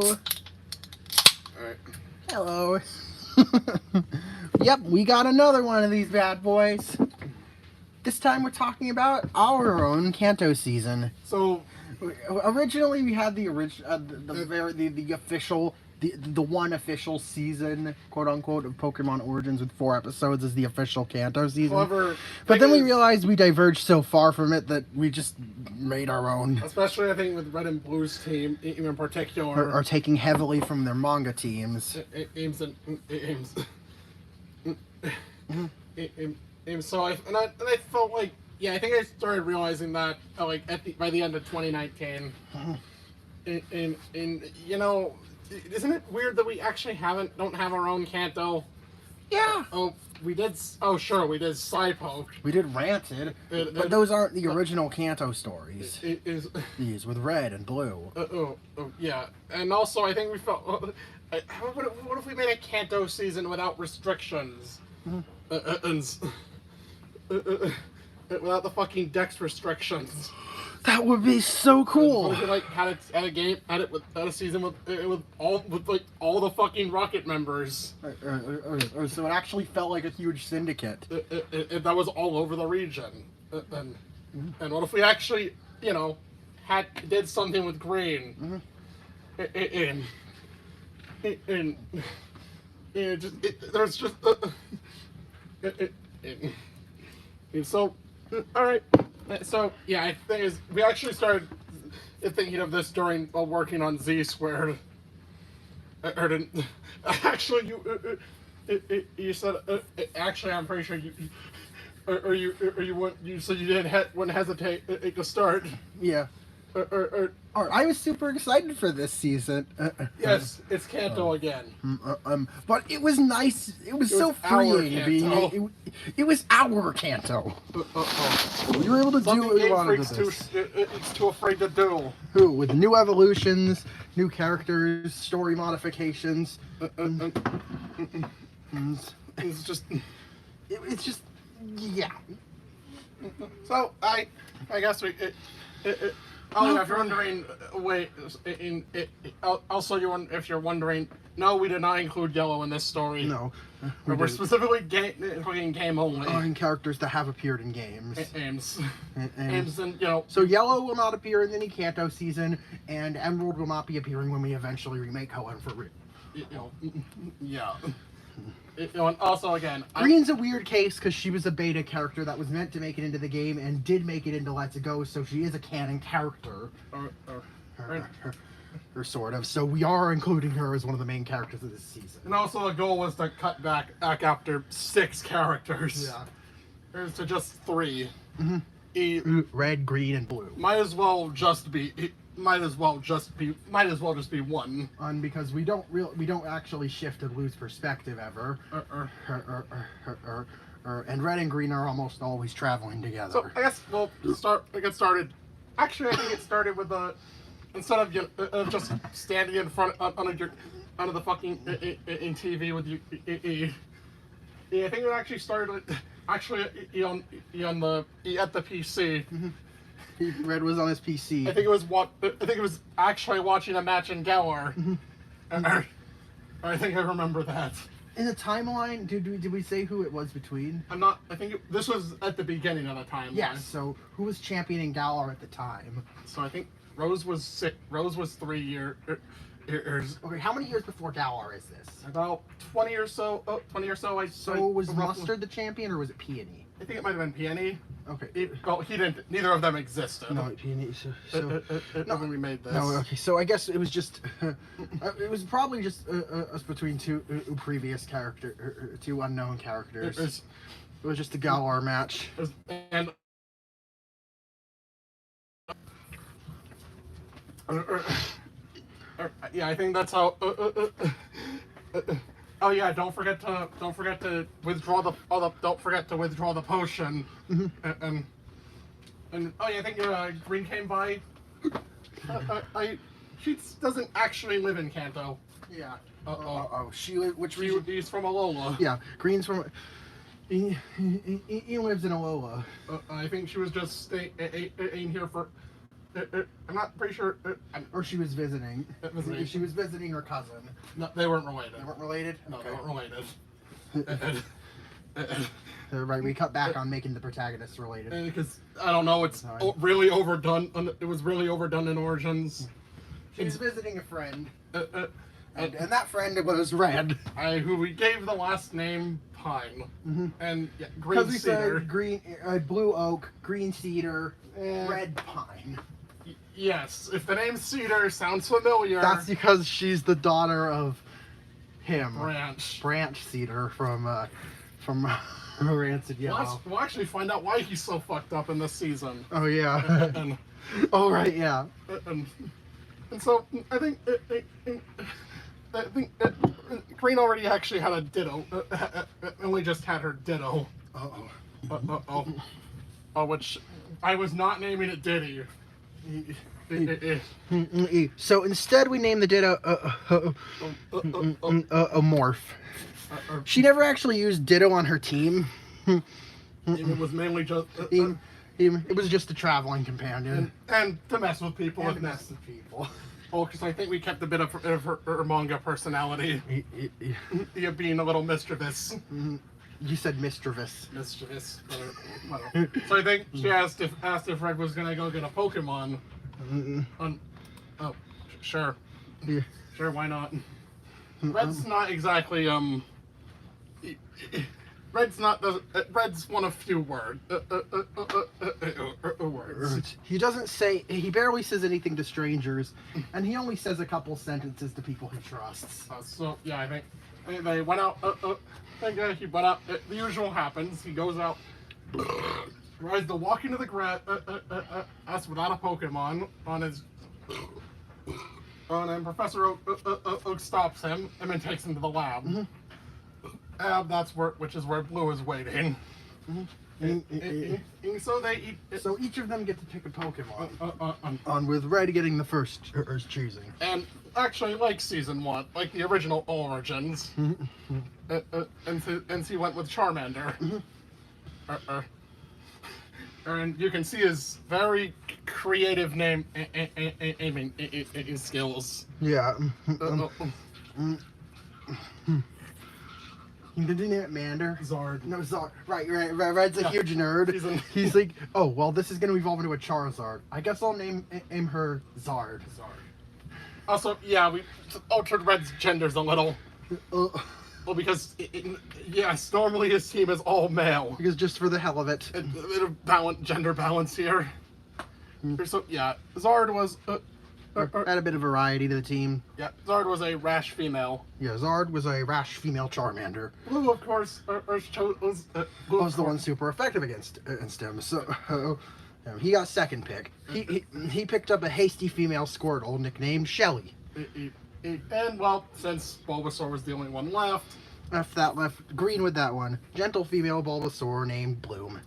Alright. Hello. Yep, we got another one of these bad boys. This time we're talking about our own Kanto season. So Originally we had the official the one official season, quote unquote, of Pokemon Origins with 4 episodes as the official Kanto season. however, But then we realized we diverged so far from it that we just made our own. especially I think with Red and Blue's team in particular, Are taking heavily from their manga teams. aims. So I felt like I think I started realizing that by the end of 2019, and you know, isn't it weird that we actually don't have our own Kanto? Yeah. Oh, we did. Oh, sure, we did Psypoke. We did Ranted, but those aren't the original Kanto stories. These with Red and Blue. Yeah, and also I think we felt. What if we made a Kanto season without restrictions? Without the fucking Dex restrictions. That would be so cool. What if we had a season with all the fucking Rocket members? Or so it actually felt like a huge syndicate. That was all over the region. And what if we actually, did something with Green? So, all right. So yeah, I think we actually started thinking of this while working on Z Squared. Actually, you said actually I'm pretty sure you said you wouldn't hesitate to start. Yeah. I was super excited for this season. Yes, it's Kanto again. But it was nice. It was so freeing being. It was our Kanto. We were able to do what we wanted to do. It's too afraid to do. With new evolutions, new characters, story modifications. It's just. It's just, yeah. So I guess we. If you're wondering, if you're wondering, no, we did not include Yellow in this story. No. We're specifically including game only. In characters that have appeared in games. Aims, and So Yellow will not appear in the Kanto season, and Emerald will not be appearing when we eventually remake Hoenn for real. Yeah. And also, again, Green's a weird case because she was a beta character that was meant to make it into the game and did make it into Let's Go, so she is a canon character. Or sort of. So we are including her as one of the main characters of this season. And also, the goal was to cut back after 6 characters. Yeah. There's to just 3. Red, green, and blue. Might as well just be one. Because we don't actually shift and lose perspective ever. And red and green are almost always traveling together. So I guess we'll get started. Actually, I think it started with instead of just standing in front under the fucking in TV with you. I think it actually started with at the PC. Red was on his PC. I think it was actually watching a match in Galar. I think I remember that. In the timeline, did we say who it was between? I think this was at the beginning of the timeline. Yes. So who was championing Galar at the time? So I think Rose was 3 years. Okay, how many years before Galar is this? About 20 or so. Was Mustard the champion, or was it Peony? I think it might have been Peony. Okay. He didn't. Neither of them existed. No, Peony. When we made this. No, okay. So I guess it was just. It was probably just us between two previous two unknown characters. It was just a Galar match. And. Yeah, I think that's how. Oh yeah! Don't forget to withdraw the potion. And oh yeah, I think Green came by. She doesn't actually live in Kanto. Yeah. He's from Alola. Yeah, Green's from. He lives in Alola. I think she was just staying here for I'm not pretty sure. Or she was visiting. Visiting. She was visiting her cousin. No, they weren't related. They weren't related? No, Okay. they weren't related. Right, we cut back on making the protagonists related. Because I don't know, it's really overdone. It was really overdone in Origins. She was visiting a friend, And and that friend was Red. who we gave the last name Pine, and yeah, Green Because we Cedar. said green, blue oak, green cedar, red pine. Yes, if the name Cedar sounds familiar. That's because she's the daughter of him, Branch. Branch Cedar from Rancid Yellow. We'll actually find out why he's so fucked up in this season. Oh yeah. And Oh right, yeah. and so I think Green already actually had a Ditto. Only just had her Ditto. Which I was not naming it Diddy. So instead, we named the Ditto a Morph. She never actually used Ditto on her team. It was mainly just It was just a traveling companion. and to mess with people. And to mess with people. Oh, because I think we kept a bit of her manga personality. You being a little mischievous. You said mischievous. Mischievous. So I think she asked if Red was gonna go get a Pokemon. Sure. Yeah. Sure, why not? Red's not exactly Red's one of few words. He doesn't say. He barely says anything to strangers, and he only says a couple sentences to people he trusts. So yeah, I think they went out. He went out. The usual happens. He goes out, tries to walk into the grass without a Pokemon on his. And then Professor Oak stops him and then takes him to the lab. Which is where Blue is waiting. So they eat. So each of them get to pick a Pokemon. On with Red getting the first choosing. And actually, like season 1, like the original Origins, and he went with Charmander. And you can see his very creative name aiming skills. Yeah. Did he name it Mander? Zard. No, Zard. Right. Red's a huge nerd. He's like, oh, well, this is going to evolve into a Charizard. I guess I'll name her Zard. Also, yeah, we altered Red's genders a little. Well, because, yes, normally his team is all male. Because just for the hell of it. A bit of gender balance here. So, yeah, Zard was... Add a bit of variety to the team. Yeah, Zard was a rash female. Yeah, Zard was a rash female Charmander. Blue, of course, was the one super effective against him. So he got second pick. He picked up a hasty female Squirtle nicknamed Shelly. And well, since Bulbasaur was the only one left, left Green with that one. Gentle female Bulbasaur named Bloom.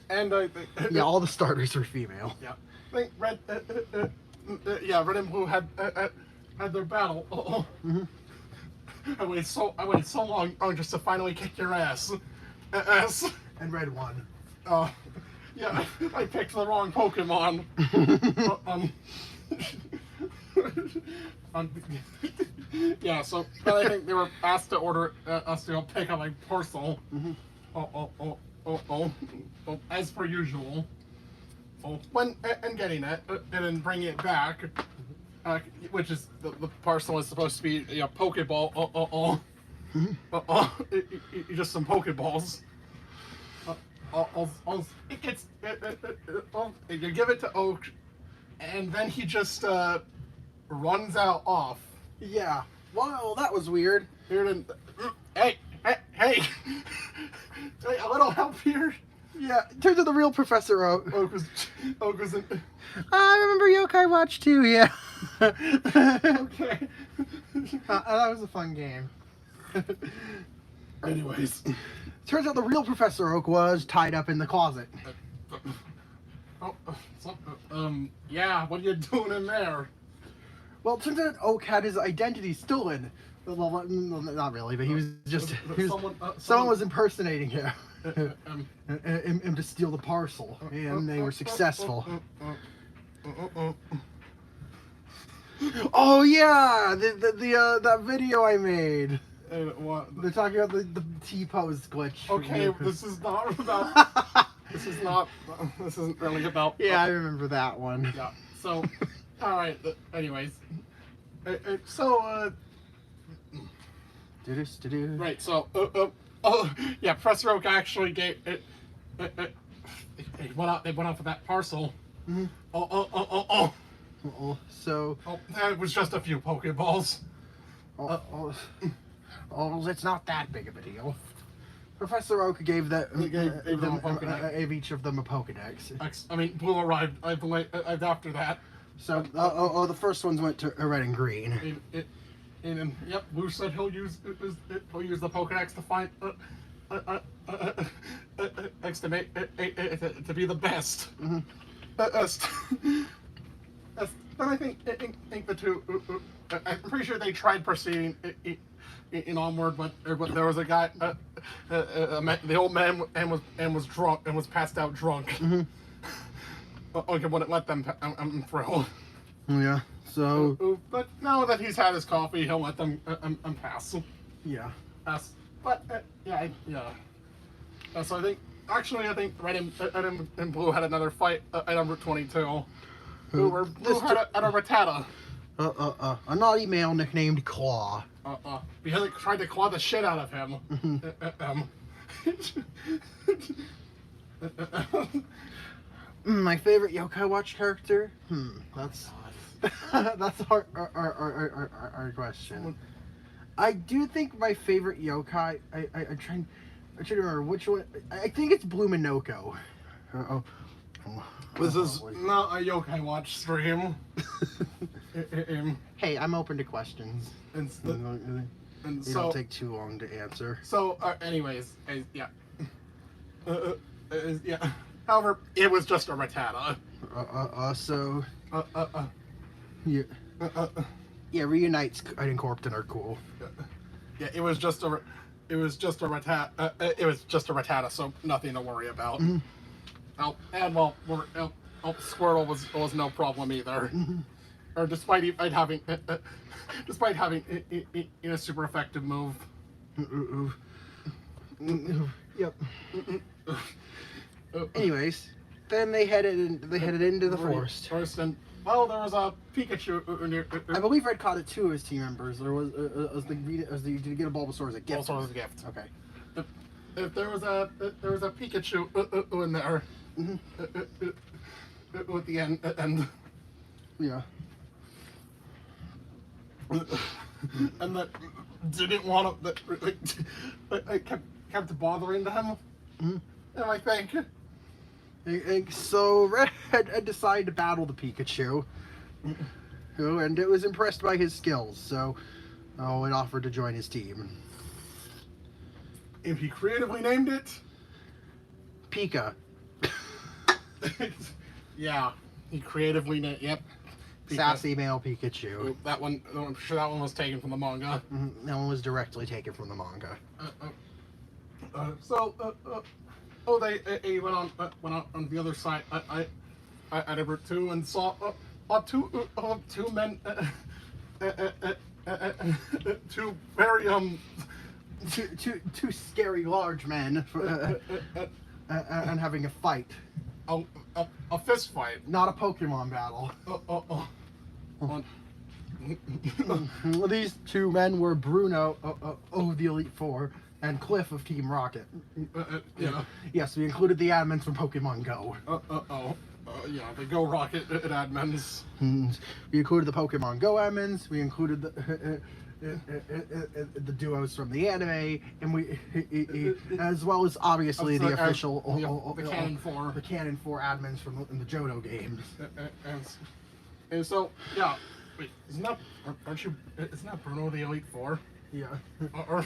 And I think yeah, all the starters are female. Yeah, I think Red. Red and Blue had their battle. I waited so long just to finally kick your ass. And Red won. Yeah, I picked the wrong Pokemon. Yeah, so I think they were asked to order us to go pick up a parcel. As per usual. When and getting it and then bringing it back, which is the parcel is supposed to be a Pokeball. Just some Pokeballs. It gets you give it to Oak, and then he just runs out off. Yeah. Wow, that was weird. Hey, a little help here. Yeah, in terms of the real Professor Oak. Oak was in... I remember Yokai Watch too, yeah. Okay. That was a fun game. Anyways. Turns out the real Professor Oak was tied up in the closet. Yeah, what are you doing in there? Well, it turns out Oak had his identity stolen. Well, not really, but he was just... someone was impersonating him. Him to steal the parcel, and they were successful. Oh yeah, that video I made. What? They're talking about the T-pose glitch. Okay, this is not about. This is not. This isn't really about. Yeah, I remember that one. Yeah. So, all right. Anyways, right. So, yeah, Professor Oak actually gave it. They went out for that parcel. Mm-hmm. So. Oh, it was just a few Pokeballs. It's not that big of a deal. Professor Oak gave each of them a Pokedex. I mean, Blue arrived after that. So, the first ones went to Red and Green. And yep, Blue said he'll use the Pokedex to find to be the best. Mm-hmm. But I think the two. I'm pretty sure they tried proceeding in Onward, but there was a guy, the old man, was drunk and was passed out drunk. Mm-hmm. Okay, wouldn't let them through. Yeah. So. But now that he's had his coffee, he'll let them pass. Yeah. But yeah. So I think Red and Blue had another fight at number 22. Blue had a Rattata. A naughty male nicknamed Claw. Because it tried to claw the shit out of him. My favorite Yokai Watch character? That's that's a hard question. I do think my favorite yokai. I'm trying to remember which one. I think it's Blue Minoko. This is not a Yokai Watch stream. Hey, I'm open to questions. And They don't take too long to answer. So, anyways, yeah. Yeah. However, it was just a Rattata. So. Yeah. Yeah, reunites Incorporated are cool. Yeah, it was just a Rattata. It was just a Rattata, so nothing to worry about. Mm-hmm. Squirtle was no problem either. Mm-hmm. Or despite having a super effective move. Yep. Anyways, then they headed into the forest. And well, there was a Pikachu near. I believe Red caught it too as team members. There was did you get a Bulbasaur as a gift? Bulbasaur as a gift. Okay. If there was a Pikachu in there. At the end. Yeah. And that didn't want to. That kept bothering them. Mm-hmm. And I think. So Red had decided to battle the Pikachu, and it was impressed by his skills. So, it offered to join his team. If he creatively named it, Pika. Yeah, he creatively named. Yep. Pika. Sassy male Pikachu. That one, I'm sure that one was taken from the manga. Mm-hmm. That one was directly taken from the manga. They went on the other side. I number 2 and saw two men, two very two scary large men, and having a fight. A fist fight, not a Pokemon battle. These two men were Bruno of the Elite Four and Cliff of Team Rocket. Yeah. Yes, we included the admins from Pokemon Go. Yeah, the Go Rocket admins. We included the Pokemon Go admins. We included the duos from the anime, and we as well as obviously the official the Canon 4. The Canon 4 admins from the Johto games. And so yeah, wait, isn't that Bruno the Elite Four? Yeah. Or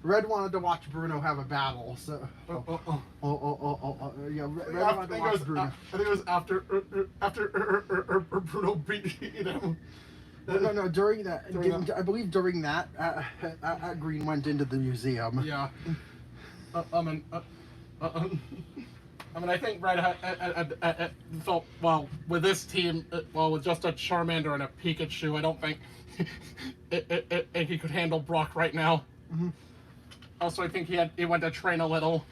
Red wanted to watch Bruno have a battle, so. Yeah. Red wanted to watch Bruno. I think it was after Bruno beat him. No. During that, I believe during that, Green went into the museum. Yeah. I mean, I think felt well with this team. Well, with just a Charmander and a Pikachu, I don't think he could handle Brock right now. Mm-hmm. Also, I think he went to train a little.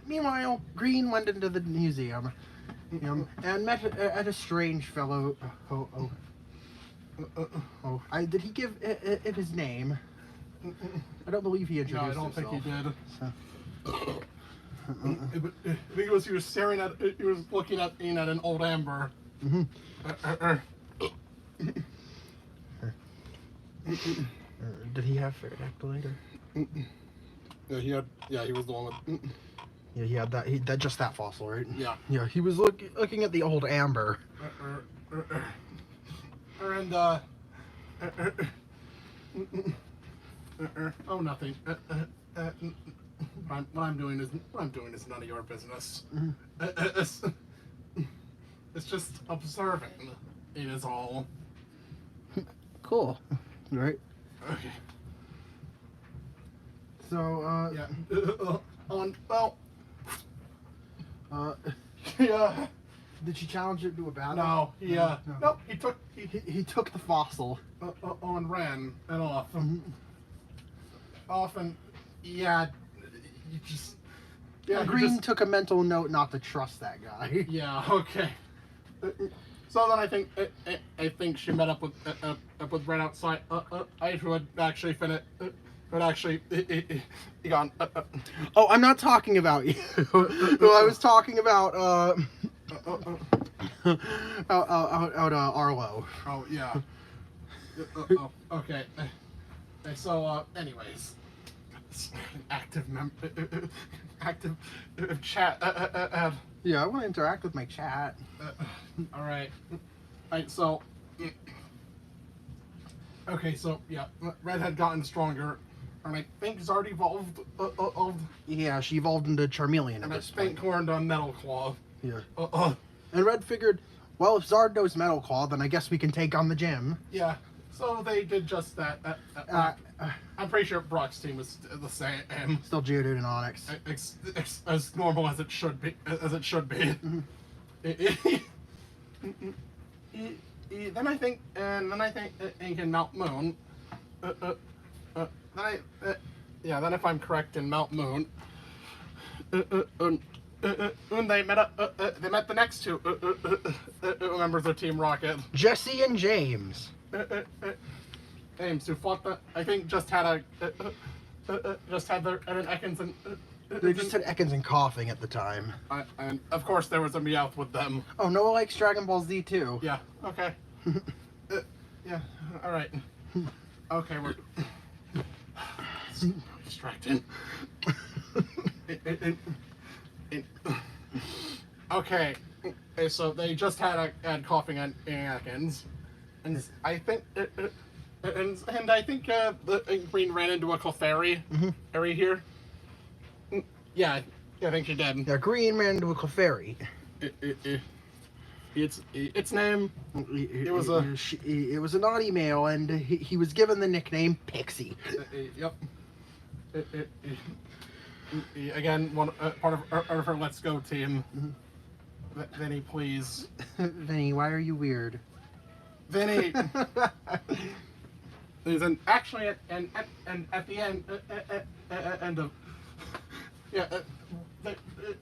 Meanwhile, Green went into the museum, and met a strange fellow. Did he give it his name? I don't believe he introduced No, I don't himself. think he did. So. I think he was staring at. He was looking at an old amber. Did he have Pterodactyl? Yeah, he was the one with. Yeah, he had that just that fossil, right? Yeah. Yeah, he was looking at the old amber. And oh, nothing. What I'm doing is none of your business. It's just observing. It is all. Cool. Right. Okay. So, Yeah. Well. Yeah. Did she challenge him to a battle? No. Yeah. No. He took the fossil. And ran and off. Often. Yeah. You just. Yeah. Green took a mental note not to trust that guy. Yeah. Okay. So then I think she met up with Red outside. Who had actually finished. But actually, he gone. Oh, I'm not talking about you. No, I was talking about Arlo. Oh yeah. Okay. So anyways, active chat. Yeah, I want to interact with my chat. All right. So. Okay, so yeah, Red had gotten stronger, and I think Zard evolved. Yeah, she evolved into Charmeleon at this point. And I think turned on Metal Claw. Yeah. And Red figured, well, if Zard knows Metal Claw, then I guess we can take on the gym. Yeah. So they did just that. I'm pretty sure Brock's team is the same. Still Geodude and Onyx. As normal as it should be. Then I think in Mount Moon. Then if I'm correct, in Mount Moon. They met the next two members of Team Rocket. Jesse and James. James, who fought I think just had an Ekans and. They just had Ekans and coughing at the time. And of course there was a Meowth with them. Oh, Noah likes Dragon Ball Z too. Yeah. Okay. Yeah. All right. Okay, we're distracting. Okay. So they just had coughing and Ekans, and I think and I think the Green ran into a Clefairy area here. Yeah, I think she did. Yeah, Green ran into a Clefairy. Its name. It was a naughty male, and he was given the nickname Pixie. Yep. Again, one part of her Let's Go team. Vinny, please. Vinny, why are you weird? Vinny. There's actually at the end of. Yeah, I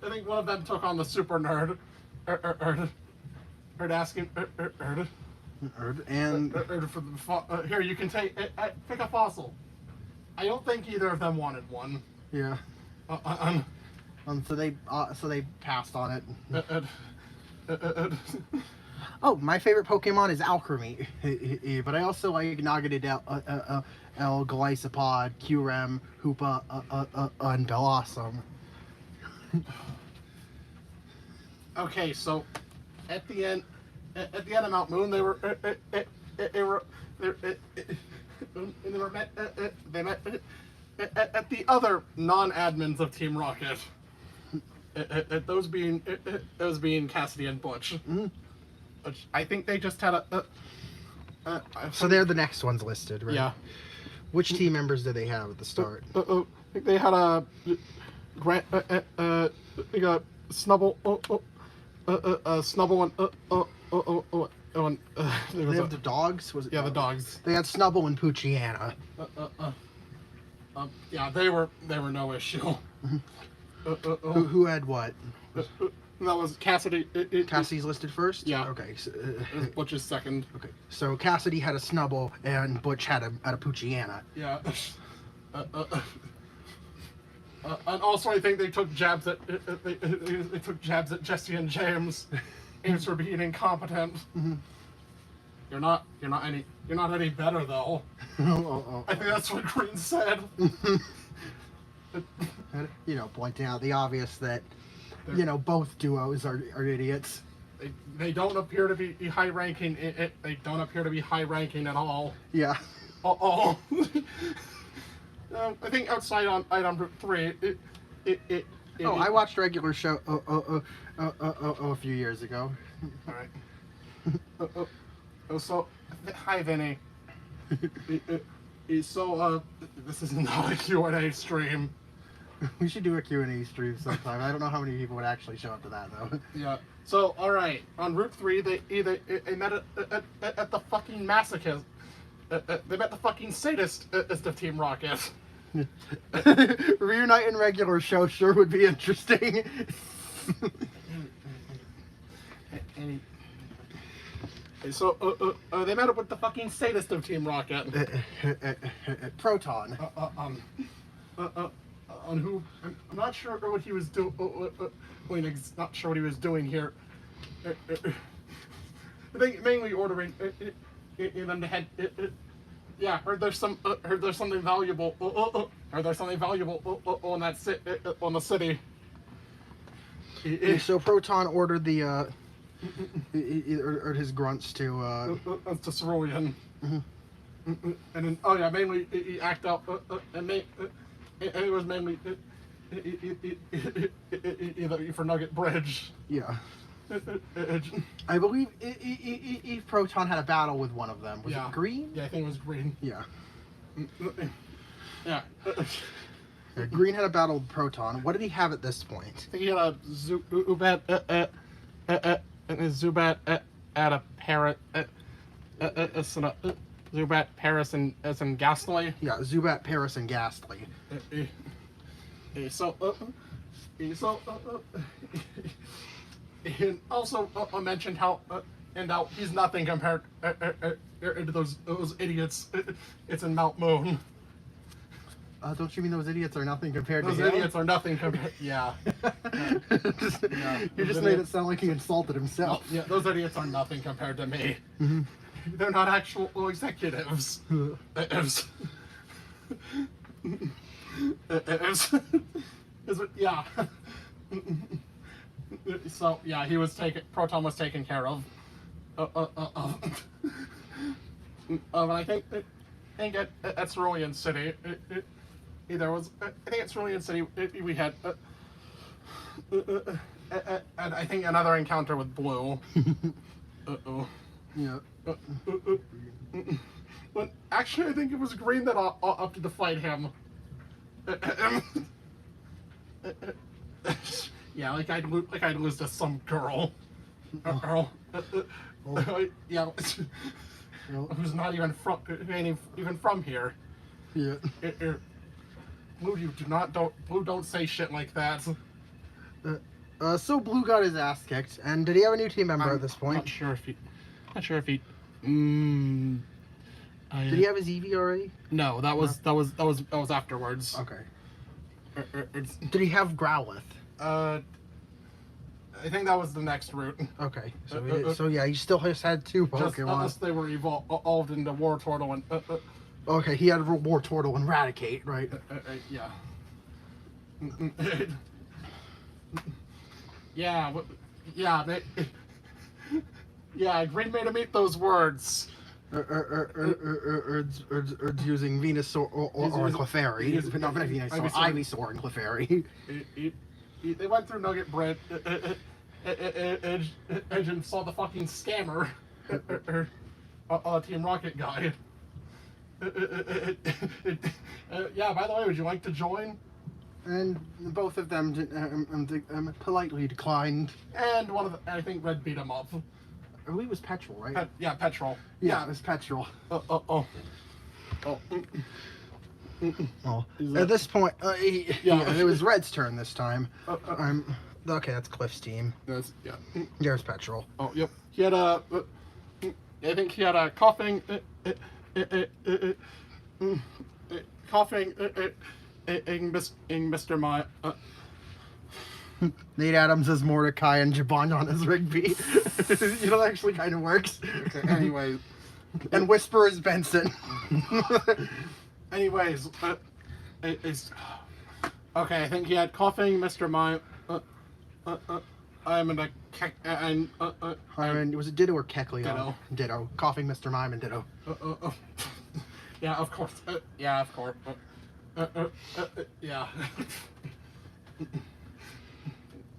think one of them took on the super nerd. Asking and here you can pick a fossil. I don't think either of them wanted one. Yeah. So they passed on it. Oh, my favorite Pokemon is Alcremie, but I also like Naganadel, Golisopod, Qrem, Hoopa, and Bellossom. Okay, so at the end of Mount Moon, they met at the other non-admins of Team Rocket. Those being Cassidy and Butch. Mm-hmm. I think they just had so they're the next ones listed, right? Yeah. Which team members do they have at the start? I think they had Grant, we got Snubble, Snubble, and They have the dogs. Was it? yeah, the dogs. They had Snubble and Poochiana. Yeah, they were no issue. Who had what? That was Cassidy. Cassidy's listed first. Yeah. Okay. So, Butch is second. okay. So Cassidy had a Snubble and Butch had a Poochiana. Yeah. And also, I think they took jabs at they took jabs at Jesse and James, James for being incompetent. Mm-hmm. You're not any better though. I think that's what Green said. You know, pointing out the obvious that, you know, both duos are idiots. They don't appear to be high ranking. They don't appear to be high ranking at all. Yeah. Oh. I think outside on item 3, I watched regular show a few years ago. All right. So, hi Vinny. So, this is not a Q&A stream. We should do a Q&A stream sometime. I don't know how many people would actually show up to that though. Yeah. So, all right. On Route 3, they met at the fucking masochist. They met the fucking sadist of Team Rocket. Reunite in regular show sure would be interesting. So they met up with the fucking sadist of Team Rocket. Proton. On who I'm not sure what he was doing. Not sure what he was doing here. I think mainly ordering them to head. Yeah, heard there's something valuable. Heard there's something valuable on the city. So Proton ordered the or his grunts to Cerulean. And then, oh yeah, mainly he act out and it was mainly either for Nugget Bridge. Yeah. I believe Proton had a battle with one of them. Was it Green? Yeah, I think it was Green. Yeah. Yeah. Green had a battle with Proton. What did he have at this point? I think he had a Zubat at a parrot. Zubat, Paris, and as in Ghastly. Yeah, Zubat, Paris, and Ghastly. And also mentioned how he's nothing compared to those idiots. It's in Mount Moon. Don't you mean those idiots are nothing compared to him? Those idiots are nothing compared. Yeah. You just made it sound like he insulted himself. Yeah, those idiots are nothing compared to me. Mm-hmm. They're not actual executives. Yeah. So yeah, Proton was taken care of. And I think at Cerulean City, I think at Cerulean City we had, and I think another encounter with Blue. Yeah. But actually, I think it was Green that opted to fight him. Yeah, like I'd lose to some girl. Yeah. Who's not even from here. Yeah. Blue, Blue don't say shit like that. So Blue got his ass kicked, and did he have a new team member at this point? Not sure if he. Did he have his Eevee already? No, that was afterwards. Okay. It's, Did he have Growlithe? I think that was the next route. Okay. So yeah, he still has had two Pokemon. Just unless they were evolved into Wartortle and. Okay, he had Wartortle and Raticate, right? Yeah. Yeah. Yeah. Yeah. Green made him eat those words. Or using Venusaur or Clefairy. Not Venusaur, Ivysaur and Clefairy. They went through Nugget Bread and saw the fucking scammer, Team Rocket guy. Yeah, by the way, would you like to join? And both of them politely declined. And one of the, I think Red beat him up. I believe it was Petrol, right? Yeah, Petrol. Yeah, it was Petrol. Oh. Well, Is at that- this point, Yeah. it was Red's turn this time. Uh, Okay, that's Cliff's team. That's, yeah. There's Petrol. Oh, yep. He had a. I think he had a coughing. Coughing. Mr. My. Nate Adams is Mordecai and Jabon is Rigby. You know, that actually kind of works. Okay, anyway. And Whisper is Benson. Anyways, it's. Okay, I think he had coughing, Mr. Mime. I'm in a. I mean, was it Ditto or Kecleon? Ditto. Ditto. Coughing Mr. Mime and Ditto. Yeah, of course. Yeah, of course. Yeah.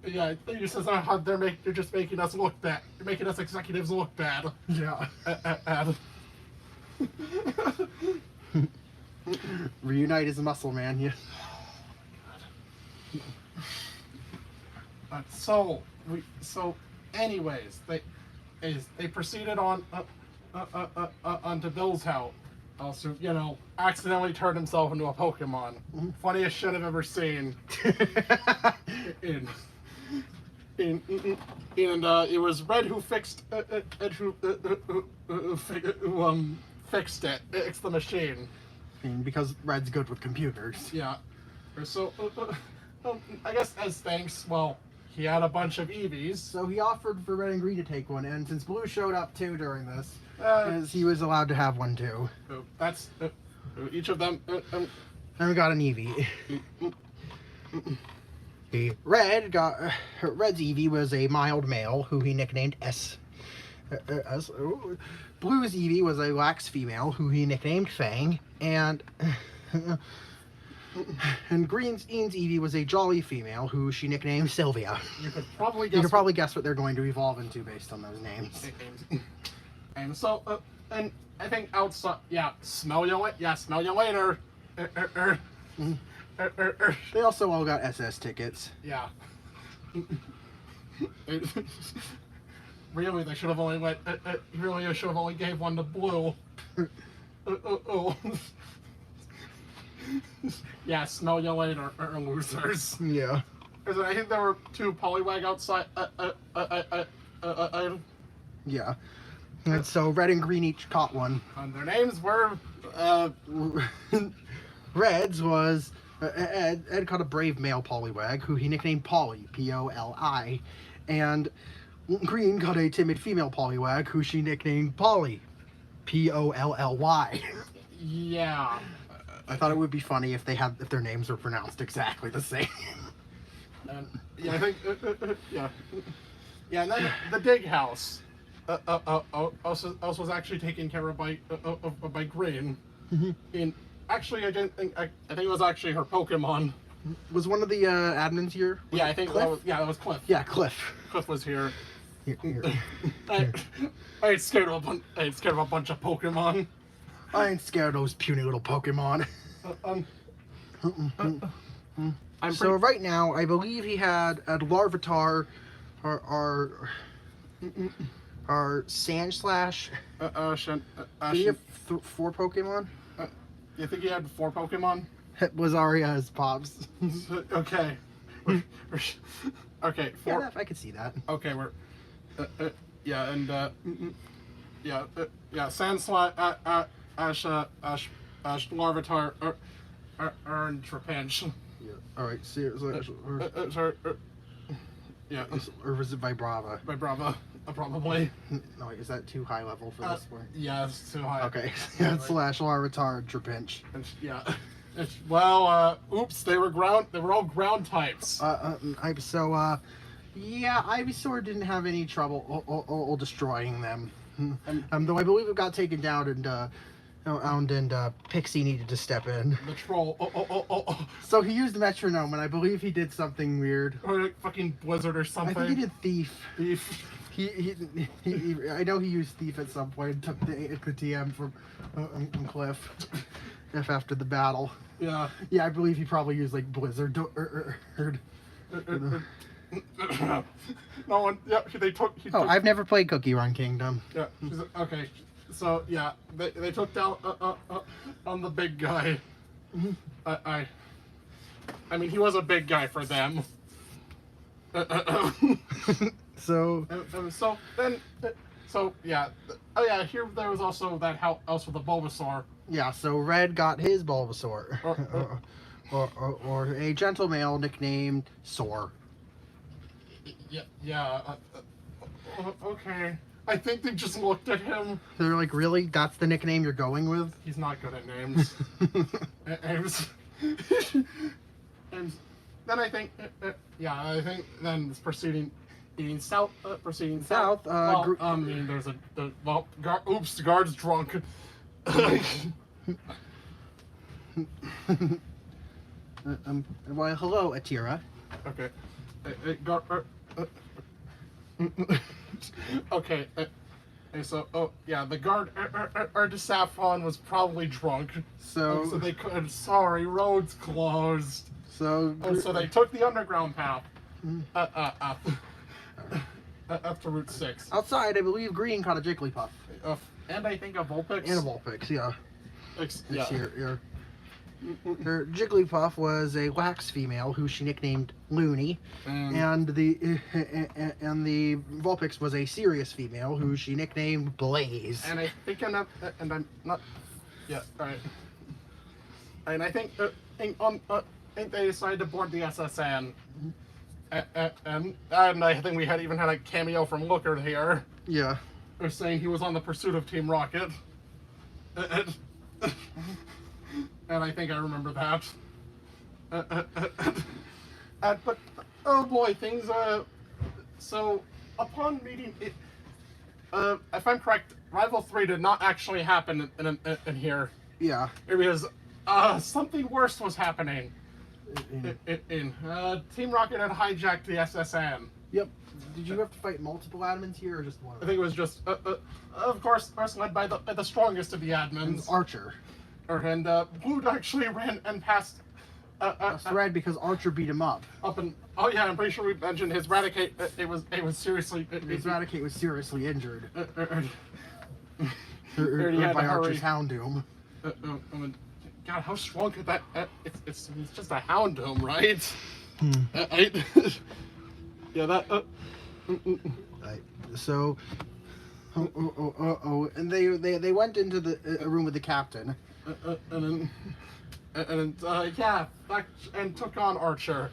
Yeah, you says they're just making us look bad. They're making us executives look bad. Yeah. And Reunite is a muscle man. Yeah. Anyways, they proceeded on onto Bill's house. Also, accidentally turned himself into a Pokemon. Funniest shit I've ever seen. And it was Red who fixed fixed it. Fixed the machine. I mean, because Red's good with computers. Yeah. So I guess as thanks, well, he had a bunch of Eevees. So he offered for Red and Green to take one, and since Blue showed up too during this, he was allowed to have one too. That's each of them. And we got an Eevee. Red's Eevee was a mild male who he nicknamed S. Blue's Eevee was a lax female who he nicknamed Fang, and Green's Eevee was a jolly female who she nicknamed Sylvia. You could probably guess what they're going to evolve into based on those names. And so, and I think outside, smell you later. They also all got SS tickets. Yeah. Really, they should have only really should have only gave one to Blue. Yeah, smell you later, losers. Yeah. Because I think there were 2 Poliwag outside. Yeah. And so Red and Green each caught one. And their names were. Red's was Ed caught a brave male Poliwag who he nicknamed Polly, P-O-L-I, and Green caught a timid female Poliwag who she nicknamed Polly, P-O-L-L-Y. Yeah. I thought it would be funny if their names were pronounced exactly the same. And yeah, I think yeah. And then the dig house also was actually taken care of by Green. And actually, I think it was actually her Pokemon. Was one of the admins here? Yeah, I think Cliff? that was Cliff. Yeah, Cliff. Cliff was here. Here. I ain't scared of a bunch of Pokemon. I ain't scared of those puny little Pokemon. So right now, I believe he had a Larvitar, our Sandslash. Did he have 4 Pokemon? You think he had 4 Pokemon? It was Aria's Pops. Okay. Okay. 4. Yeah, I could see that. Okay, we're. Yeah, and Sandslash, Ash, Larvitar, earned Trapinch. Yeah. All right. Seriously. Sorry. Yeah. Or was it Vibrava? By Bravo, probably. No, wait, is that too high level for this one? Yeah, it's too high. Okay. Yeah, slash Larvitar, Trapinch. Yeah. Well, oops, they were all ground types. Yeah, Ivysaur didn't have any trouble destroying them. Though I believe it got taken down and Pixie needed to step in. The troll. So he used Metronome, and I believe he did something weird. Or like fucking Blizzard or something. I think he did Thief. Thief. I know he used thief at some point and took the TM from Cliff if after the battle. Yeah. Yeah, I believe he probably used like Blizzard. No one. Yeah, they took. I've never played Cookie Run Kingdom. Yeah. Okay. So yeah, they took down on the big guy. I mean, he was a big guy for them. So yeah. Oh yeah. Here there was also that house with the Bulbasaur. yeah, so Red got his Bulbasaur, or a gentle male nicknamed Sor. Yeah. Okay. I think they just looked at him. They're like, really? That's the nickname you're going with? He's not good at names. And then I think, I think then it's proceeding south. South. I mean, there's oops, guard's drunk. Well, hello, Atira. Okay. Okay. So, the guard, Saffron was probably drunk. So they could. Sorry, roads closed. So they took the underground path. Up to Route 6. Outside, I believe Green caught a Jigglypuff. And I think a Vulpix. And a Vulpix, yeah. Yeah. Her Jigglypuff was a wax female who she nicknamed Looney, and the Vulpix was a serious female who she nicknamed Blaze. And I think I'm not. Yeah, all right. And I think they decided to board the SSN, and I think we even had a cameo from Looker here. Yeah. They're saying he was on the pursuit of Team Rocket. And I think I remember that. But oh boy, things. So upon meeting it, if I'm correct, Rival 3 did not actually happen in here. Yeah. Because something worse was happening. Team Rocket had hijacked the SSN. Yep. Did you have to fight multiple admins here, or just one? I think it was just, of course, led by the strongest of the admins. Archer. And Blue actually ran and passed. Red because Archer beat him up. I'm pretty sure we mentioned his Raticate. It was seriously. His Raticate was seriously injured. He had by to Archer's hurry. Houndoom. God, how strong could that? It's just a Houndoom, right? Yeah, that. Right. So. And they went into the room with the captain. And took on Archer.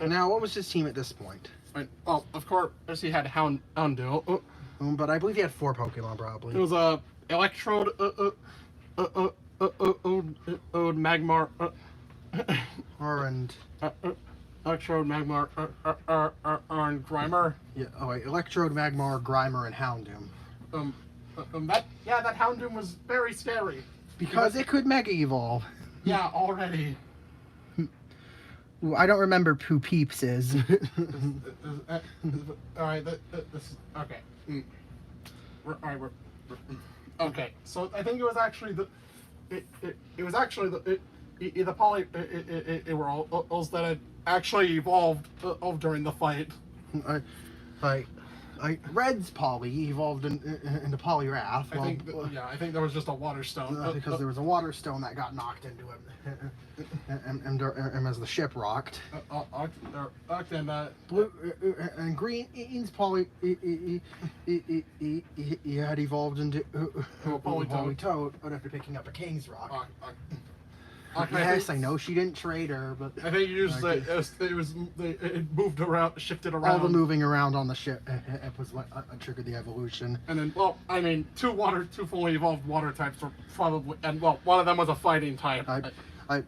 Now, what was his team at this point? Well, of course, he had Houndoom. But I believe he had 4 Pokemon, probably. It was Electrode, Magmar, Electrode, Magmar, and Grimer. Yeah. Oh wait, Electrode, Magmar, Grimer, and Houndoom. That Houndoom was very scary. Because it could Mega Evolve. Yeah, already. Ooh, I don't remember who Peeps is. Alright, okay. Okay, so I think it was actually the Polyworlds that had actually evolved during the fight. Red's Poly evolved into Poliwrath. I think there was just a water stone. Because there was a water stone that got knocked into him, and as the ship rocked. Blue and Green's Poly he had evolved into Polytoad, but after picking up a King's Rock. Yes, I know she didn't trade her, but I think it moved around, shifted around. All the moving around on the ship was what triggered the evolution. And then, two fully evolved water types were probably, and one of them was a fighting type.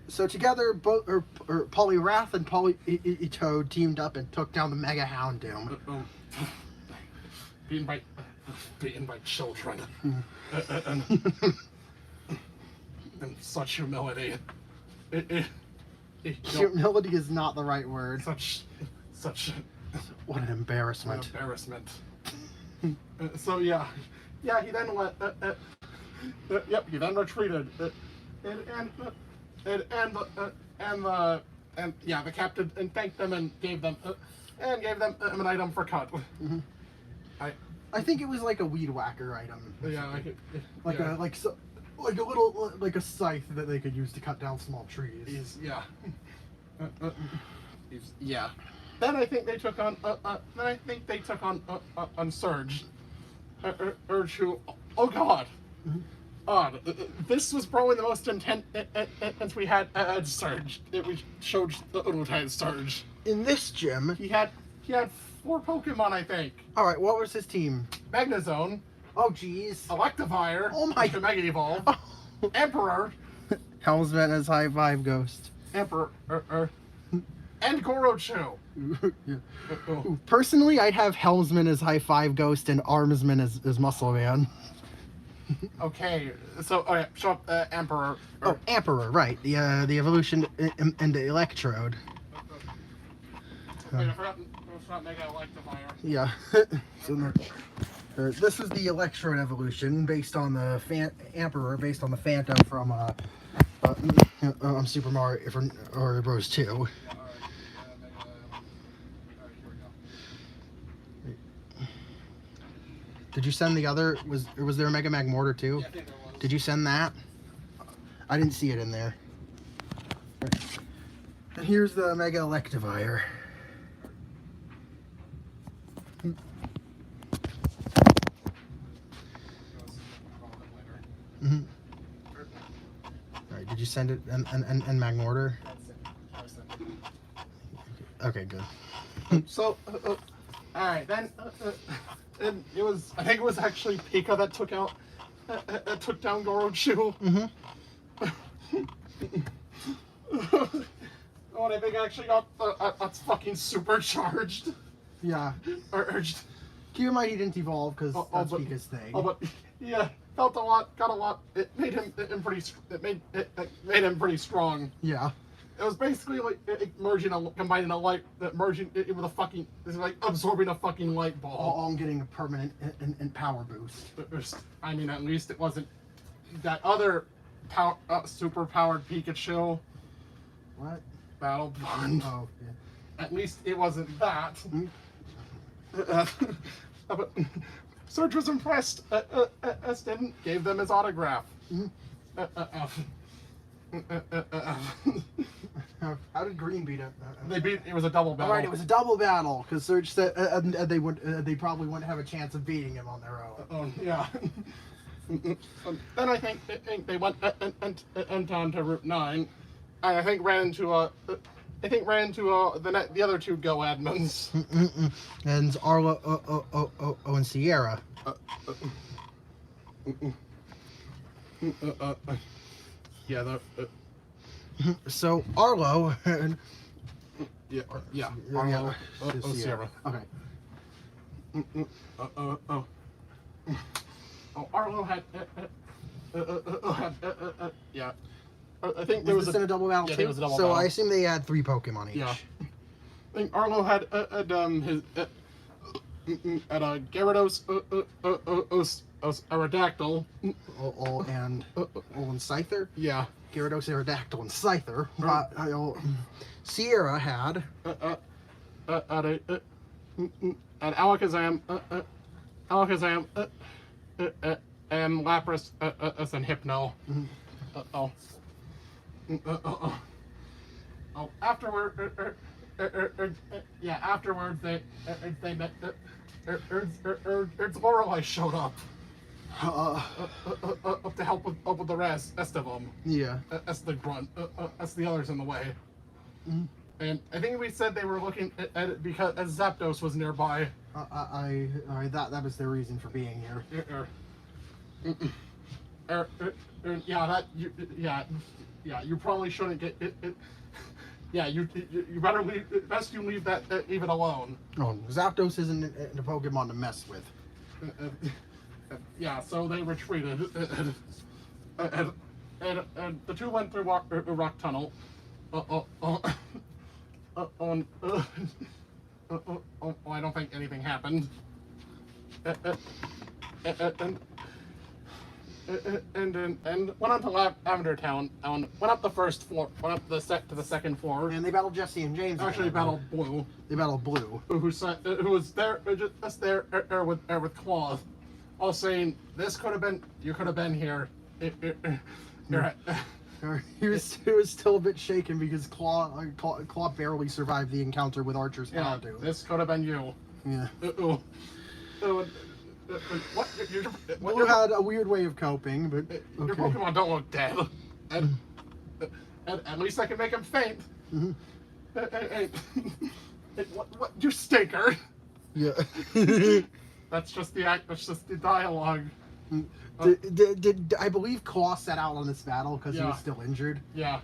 So together, both Poliwrath and Polytoad teamed up and took down the Mega Houndoom. Beaten by children. And such humility. Humility is not the right word. Such. What an embarrassment. So yeah, he then went. Yep, he then retreated. The captain and thanked them and gave them an item for cut. Mm-hmm. I think it was like a weed whacker item. Yeah, like a little like a scythe that they could use to cut down small trees. Yeah. Then I think they took on. On Surge. Urge who? Oh God. Mm-hmm. Odd. This was probably the most intense we had at Surge. We showed the Urutai Surge. In this gym, He had 4 Pokemon, I think. all right, what was his team? Magnezone, Oh, jeez. Electivire, Oh my- to Mega Evolve, Emperor, Helmsman as high five ghost. Emperor, and Gorochu. Yeah. Personally, I'd have Helmsman as high five ghost and Armsman as Muscle Man. Okay, so show up Emperor. Oh, Emperor, right? The evolution into Electrode. Wait, I forgot Mega Electivire. Yeah. So this is the Electrode evolution based on the Emperor, based on the Phantom from Super Mario or Bros 2. Did you send the other? Was there a Mega Magmortar too? Yeah, I think there was. Did you send that? I didn't see it in there. And here's the Mega Electivire. Mm-hmm. Alright, did you send it and Magmortar? Okay, good. So, alright, then, and I think it was actually Pika that took down Gorochu. Mm-hmm. Oh, and I think I actually got that's fucking supercharged. Yeah. Urged. Keep in mind he didn't evolve because that's but- Pika's thing. Oh, but yeah, got a lot. It made him pretty strong. Yeah. It was basically like combining a light, merging it with a fucking, it's like absorbing a fucking light ball. All getting a permanent and power boost. I mean, at least it wasn't that other super powered Pikachu What? battle bond. Oh, yeah. At least it wasn't that. Mm-hmm. But Surge was impressed. Eston gave them his autograph. Mm-hmm. How did Green beat it? It was a double battle. All right, it was a double battle because Surge said they probably wouldn't have a chance of beating him on their own. Oh, yeah. Then I think they went and on to Route 9. I think ran into the other 2 Go admins. And Arlo and Sierra. Yeah, So Arlo and Arlo, Sierra. Okay. Arlo had yeah. I think there was this in a double battle yeah, too? there was a double so battle. I assume they had 3 Pokemon each. Yeah. I think Arlo had his Gyarados, Aerodactyl. And Scyther. Yeah. Gyarados, Aerodactyl, and Scyther. Sierra had And Alakazam, and Lapras, and Hypno. Afterwards they met. Lorelei showed up to help with the rest of them. yeah. That's the grunt. That's the others in the way. Mm-hmm. And I think we said they were looking at it because Zapdos was nearby. That was their reason for being here. You probably shouldn't get it. Yeah, you better leave. Best you leave that even alone. Oh, Zapdos isn't a Pokemon to mess with. Yeah, so they retreated, and the 2 went through rock tunnel. I don't think anything happened. and went on to Lavender Town. Went up the first floor. Went up to the second floor. And they battled Jesse and James. Actually, again. battled Blue. They battled Blue. Who was there just there with Claw, all saying this could have been, you could have been here. He was still a bit shaken because Claw barely survived the encounter with Archer's Houndoom. This could have been you. Yeah. What? Blue had a weird way of coping, but Your Pokemon don't look dead. And at least I can make him faint. What? You stinker. Yeah. That's just the act. That's just the dialogue. Did I believe Claw set out on this battle because he was still injured? Yeah.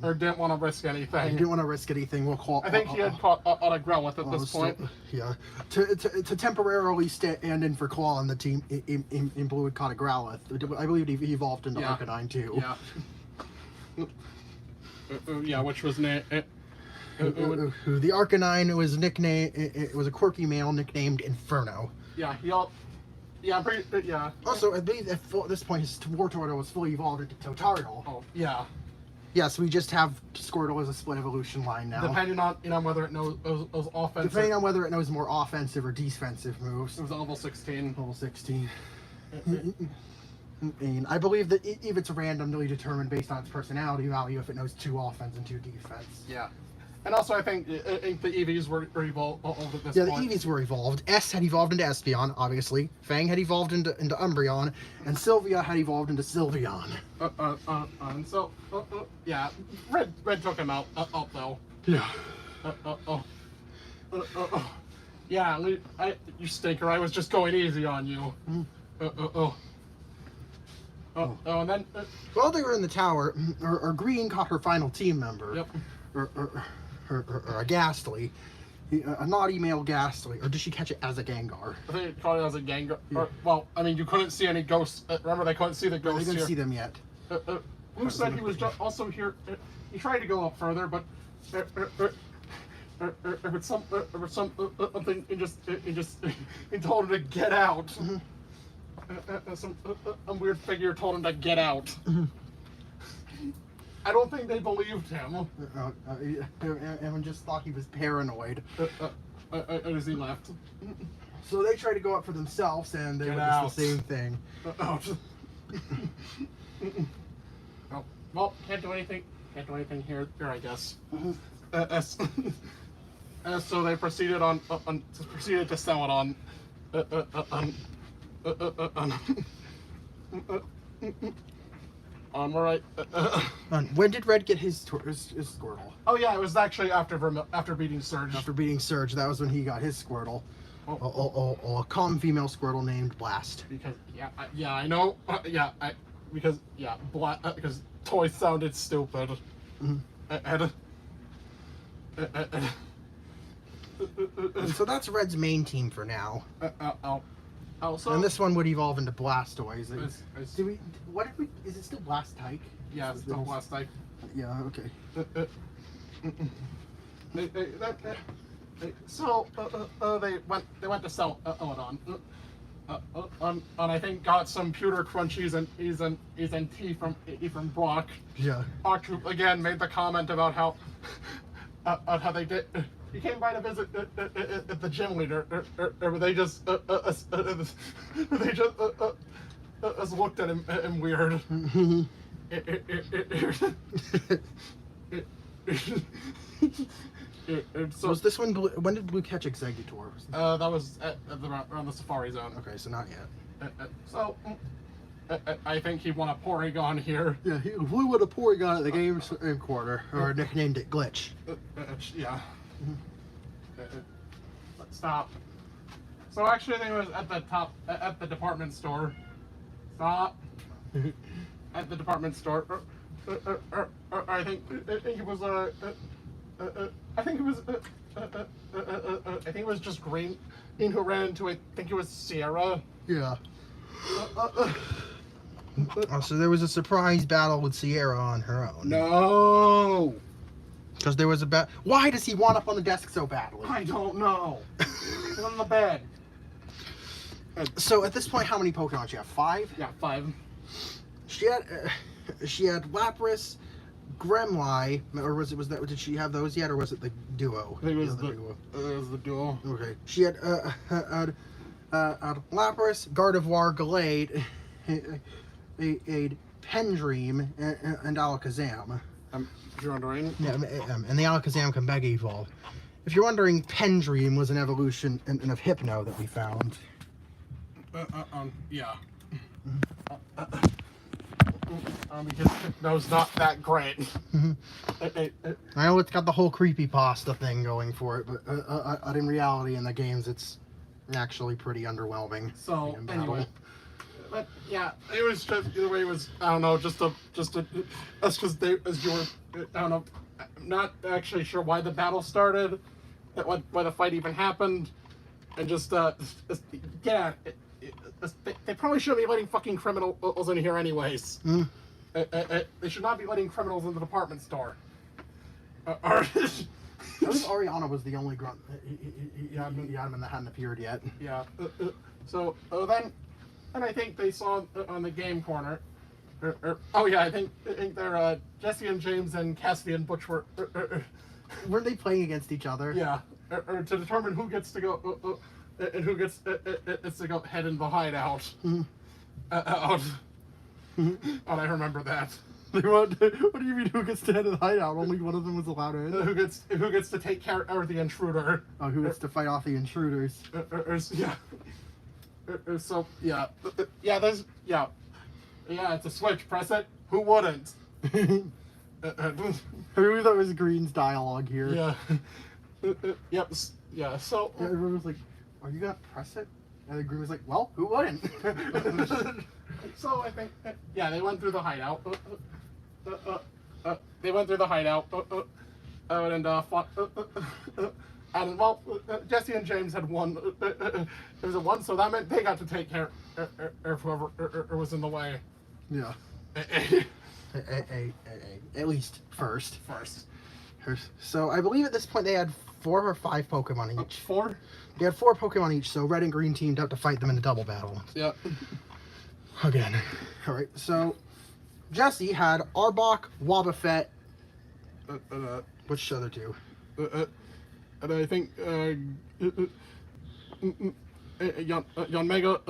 Or didn't want to risk anything. He didn't want to risk anything. Well, Claw. I think he had caught on a Growlithe at this point. Yeah. To temporarily stand in for Claw on the team in Blue had caught a Growlithe. I believe he evolved into Arcanine too. Yeah. Which was the Arcanine was nicknamed. It was a quirky male nicknamed Inferno. Yeah. Yeah. Yeah. Also, I believe at this point his Wartortle was fully evolved into Totarial. Oh, yeah. Yeah, so we just have Squirtle as a split evolution line now. Depending on whether it knows offensive. Depending on whether it knows more offensive or defensive moves. It was level 16. Level 16. And I believe that if it's randomly determined based on its personality value, if it knows 2 offense and 2 defense. Yeah. And also, I think the EVs were evolved at this point. Yeah, the EVs were evolved. S had evolved into Espeon, obviously. Fang had evolved into Umbreon, and Sylvia had evolved into Sylveon. And so, yeah, Red took him out though. Yeah. Yeah, you stinker. I was just going easy on you. And then. While they were in the tower, or Green caught her final team member. Yep. Or a Ghastly, a naughty male Ghastly, or did she catch it as a Gengar? I think it caught it as a Gengar. Yeah. Well, I mean, you couldn't see any ghosts. Remember, they couldn't see the ghosts They here. didn't see them yet. Blue said he was also here. He tried to go up further, but something he told him to get out. Some weird figure told him to get out. I don't think they believed him. Everyone just thought he was paranoid. As he left. So they tried to go up for themselves, and they witnessed the same thing. Oh, well, can't do anything. Can't do anything here, I guess. So they proceeded proceeded to sell it on right. When did Red get his Squirtle? Oh yeah, it was actually after beating Surge. After beating Surge, that was when he got his Squirtle. A calm female Squirtle named Blast. Because I know. Because toy sounded stupid. And so that's Red's main team for now. Also, and this one would evolve into Blastoise. Is it still Blast type? Yeah, it's still Blast type. Yeah, okay. So they went to sell Eladon. And I think got some pewter crunchies and tea from Brock. Yeah. Brock again made the comment about how they did. He came by to visit the gym leader, or they just looked at him weird. So was this one Blue, when did Blue catch Exeggutor? That was around the Safari Zone. Okay, so not yet. So I think he won a Porygon here. Yeah, Blue won a Porygon at the game quarter, or nicknamed it Glitch. Yeah. Let's stop. So actually, I think it was at the department store. Stop. At the department store. I think it was I think it was just Green who ran into it. I think it was Sierra. Yeah. So there was a surprise battle with Sierra on her own. No. Because there was a Why does he want up on the desk so badly? I don't know. He's on the bed. So at this point, how many Pokemon did you have? 5? Yeah, 5. She had Lapras, Gremlai, or did she have those yet, or was it the duo? I think it was duo. It was the duo. Okay. She had Lapras, Gardevoir, Gallade, a Pendream, and Alakazam. If you're wondering. Yeah, and the Alakazam can Mega Evolve. If you're wondering, Pendream was an evolution of Hypno that we found. Yeah. Because Hypno's not that great. I know it's got the whole creepypasta thing going for it, but in reality, in the games, it's actually pretty underwhelming. So anyway, but yeah, it was just the way it was. I don't know, just a. That's because as you were. I don't know. I'm not actually sure why the battle started, why the fight even happened, and yeah. They probably shouldn't be letting fucking criminals in here anyways. They should not be letting criminals in the department store. I believe Ariana was the only grunt. He had him that hadn't appeared yet. Yeah. So then I think they saw on the game corner. I think they're Jesse and James and Cassidy and Butch were. Weren't they playing against each other? Yeah. Or to determine who gets to go. And who gets to go head in the hideout? Out. And I remember that. What do you mean? Who gets to head in the hideout? Only one of them was allowed in. Who gets to take care of the intruder? Oh, who gets to fight off the intruders? Yeah. So yeah. It's a switch. Press it. Who wouldn't? I really thought it was Green's dialogue here. Yeah. Yep. Yeah. So everyone was like, "Are you gonna press it?" And then Green was like, "Well, who wouldn't?" So I think, they went through the hideout. They went through the hideout, and fought. And well, Jesse and James had won. It was a 1, so that meant they got to take care of whoever was in the way. Yeah. At least first. So I believe at this point they had 4 or 5 Pokemon each. 4? They had 4 Pokemon each, so Red and Green teamed up to fight them in a double battle. Yeah. Again. Alright, so Jesse had Arbok, Wobbuffet. Which other 2? And I think Yanmega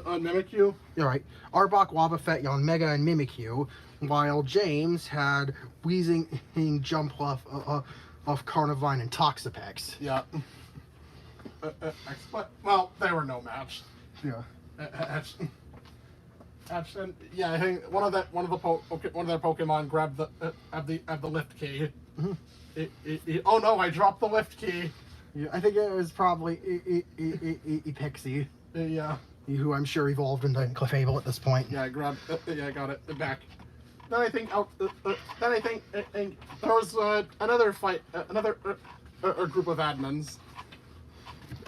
Mimikyu. Alright. Arbok, Wobbuffet, Yanmega, and Mimikyu, while James had Weezing, Jumpluff, Carnivine, and Toxapex. Yeah. Well, they were no match. Yeah. Actually, yeah, I think one of their Pokemon grabbed the lift key. Mm-hmm. Oh no! I dropped the lift key. Yeah, I think it was probably Pixie. Yeah. Who I'm sure evolved into Clefable at this point. Yeah, I grabbed. I got it back. Then I think there was another fight, another group of admins.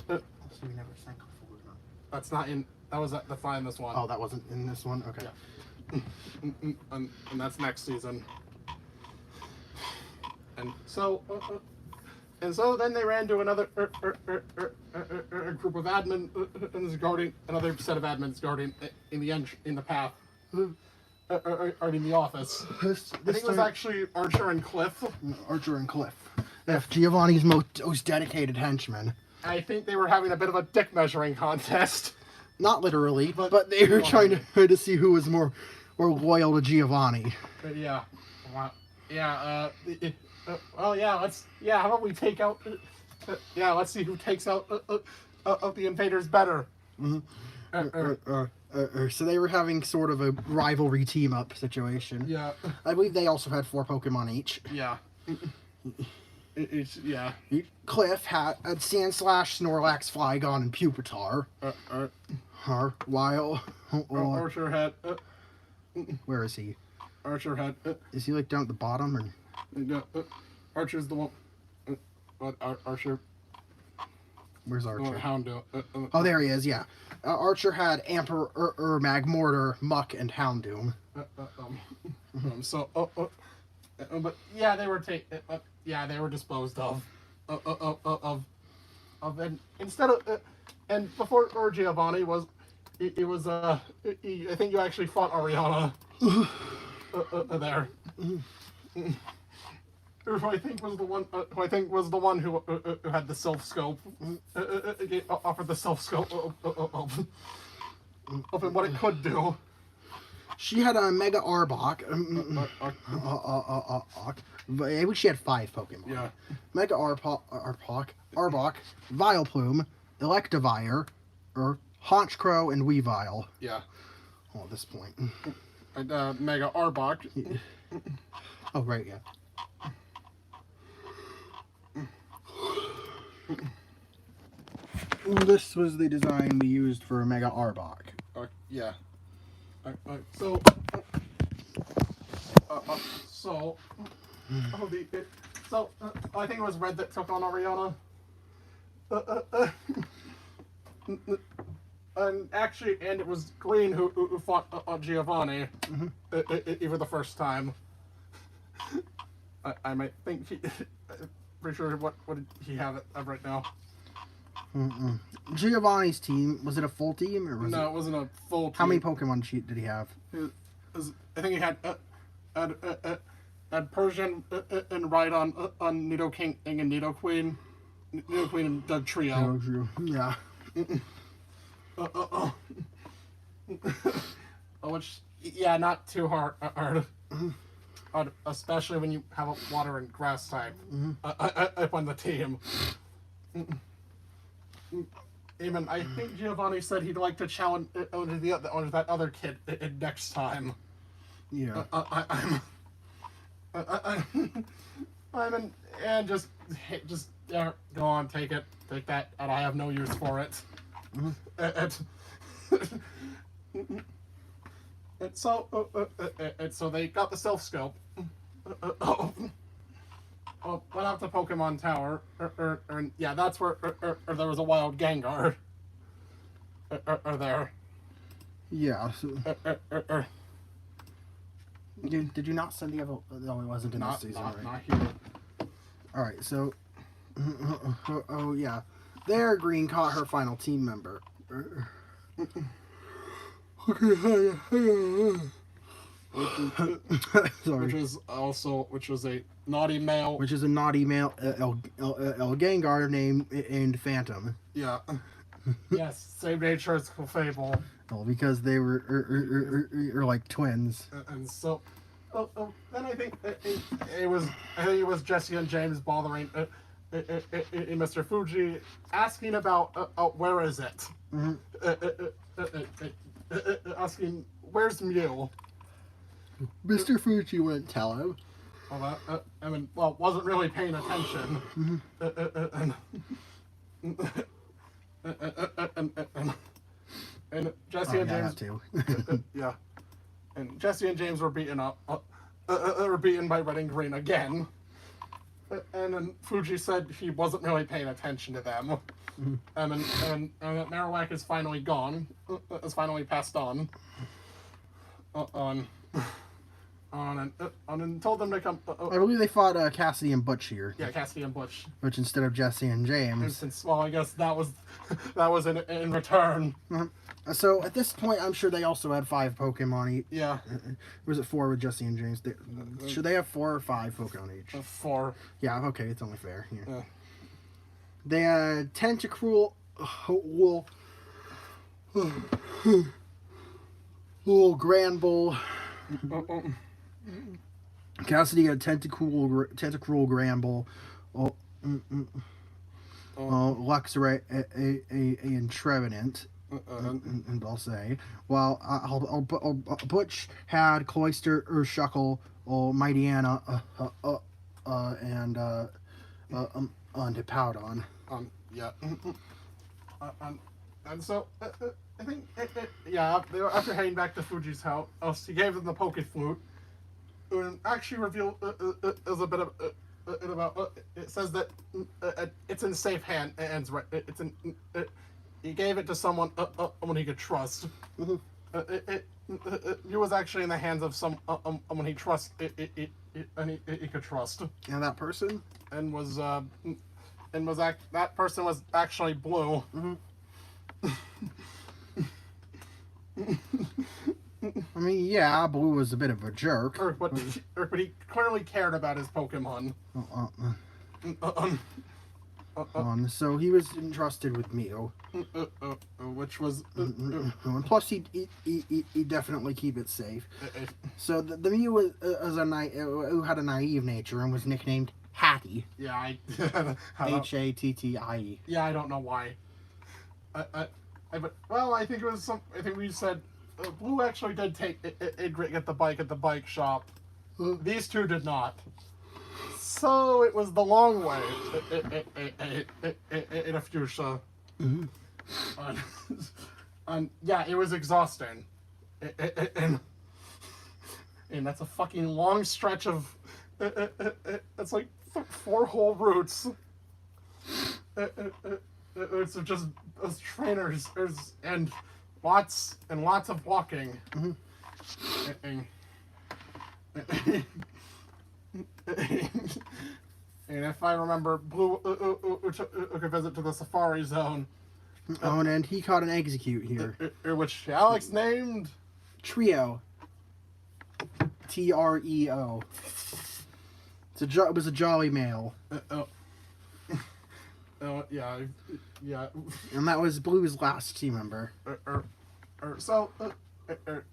So we never sent Clefable. That's not in. That was the fight in this one. Oh, that wasn't in this one. Okay. Yeah. And that's next season. And so then they ran to another group of admins guarding another set of admins guarding in the path. Or in the office. I think it was actually Archer and Cliff. Archer and Cliff. If Giovanni's most dedicated henchmen. I think they were having a bit of a dick measuring contest. Not literally, but they were trying to see who was more loyal to Giovanni. Yeah. Wow. Yeah. Well, yeah. How about we take out? Let's see who takes out of the invaders better. Mm-hmm. So they were having sort of a rivalry team up situation. Yeah. I believe they also had 4 Pokemon each. Yeah. Yeah. Cliff had Sandslash, Snorlax, Flygon, and Pupitar. While Archer had. Where is he? Archer had. Is he like down at the bottom or? Archer's the one. Archer. Where's Archer? Houndoom. Oh, there he is. Yeah. Archer had Amper, Magmortar, Muck, and Houndoom. But yeah, they were they were disposed of and instead of and before Giovanni was it was I think you actually fought Ariana there. Who I think was the one. Who I think was the one who had the self scope. Offered the self scope of what it could do. She had a Mega Arbok. Maybe she had 5 Pokemon. Yeah. Mega Arbok, Vileplume, Electivire, Honchkrow, and Weavile. Yeah. Oh, at this point. And Mega Arbok. Oh, right, yeah. This was the design we used for Mega Arbok. Yeah. So. So I think it was Red that took on Ariana. And it was Green who fought Giovanni. Even the first time. I might think he. Pretty sure what did he have it right now? Giovanni's team, was it a full team or was it wasn't a full team. How many Pokemon did he have? I think he had Persian and Rhydon on Nidoking and Nidoqueen. Nidoqueen and Doug Trio. Yeah. Which, yeah, not too hard. Especially when you have a water and grass type up on the team. Even I think Giovanni said he'd like to challenge that other kid next time. Yeah. I'm in, and just go on, take that, and I have no use for it. And so they got the self scope. Went out to Pokemon Tower, yeah, that's where there was a wild Gengar. There. Yeah. So, did you not send the other? No, it wasn't in this season, right? Not here. All right, so. Oh yeah, there. Green caught her final team member. Okay. Sorry. Which was a naughty male. Which is a naughty male El Gengar named Phantom. Yeah. Yes, same nature as Clefable. Well, because they were like twins. And so, then I think it was Jesse and James bothering Mr. Fuji, asking about where is it? Asking where's Mew. Mr. Fuji wouldn't tell him. Well, wasn't really paying attention. And Jesse and James. Yeah. And Jesse and James were beaten by Red and Green again. And then Fuji said he wasn't really paying attention to them. And Marowak is finally gone. Has finally passed on. And told them to come. I believe they fought Cassidy and Butch here. Yeah, Cassidy and Butch. Which instead of Jesse and James. Well, I guess that was in return. So at this point, I'm sure they also had 5 Pokemon each. Yeah. Was it 4 with Jesse and James? Should they have 4 or 5 Pokemon each? 4. Yeah. Okay, it's only fair. Here. Yeah. They had Tentacruel, little Granbull. Cassidy got Tentacruel Granbull. Luxray and Trevenant. And I'll say, while Butch had Cloyster, Urshuckle, Mightyena, and Hippowdon. Yeah. And so I think after heading back to Fuji's house, he gave them the Poke Flute, and actually revealed as a bit of about. It says that it's in safe hands. Right, it's in. He gave it to someone he could trust. It was actually in the hands of someone he trusts. And he could trust. And that person? And was and that person was actually Blue. I mean, yeah, Blue was a bit of a jerk. But he clearly cared about his Pokemon. So he was entrusted with Mew. Which was... And plus, he'd definitely keep it safe. So the Mew was who had a naive nature and was nicknamed Hattie. Yeah, Hattie. Yeah, I don't know why. I think it was I think we said Blue actually did get the bike at the bike shop. These two did not. So it was the long way in a fuchsia. Yeah, it was exhausting. And that's a fucking long stretch of... It's like 4 whole routes. It's just those trainers and lots of walking. And if I remember, Blue took a visit to the Safari Zone. And he caught an execute here. Which Alex named... Trio. Treo. It was a jolly male. Yeah. And that was Blue's last team member.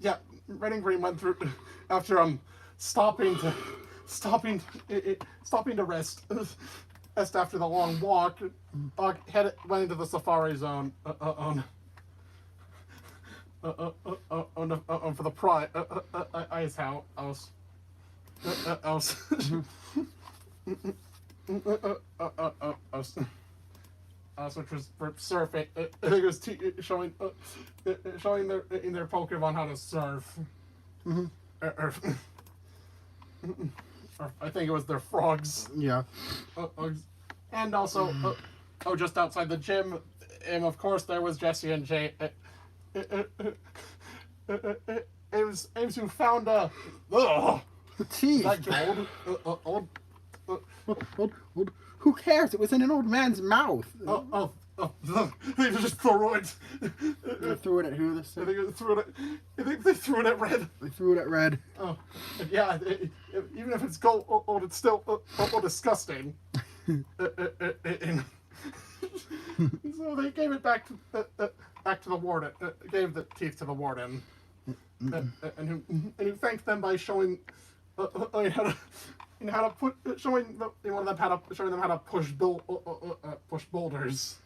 Yeah, Red and Green went through after stopping to rest after the long walk. Went into the Safari Zone for the prize ice house. Which was for surfing. I think it was showing their Pokemon how to surf. I think it was their frogs. Yeah. And also, just outside the gym, and of course there was Jesse and Jay. Ames who found Teeth. like old. Who cares? It was in an old man's mouth. They just threw it. They threw it at who this I think they threw it at Red. They threw it at Red. Oh, yeah. Even if it's gold, it's still disgusting. So they gave it back to the warden. Gave the teeth to the warden, and who thanked them by showing how to showing them how to push boulders.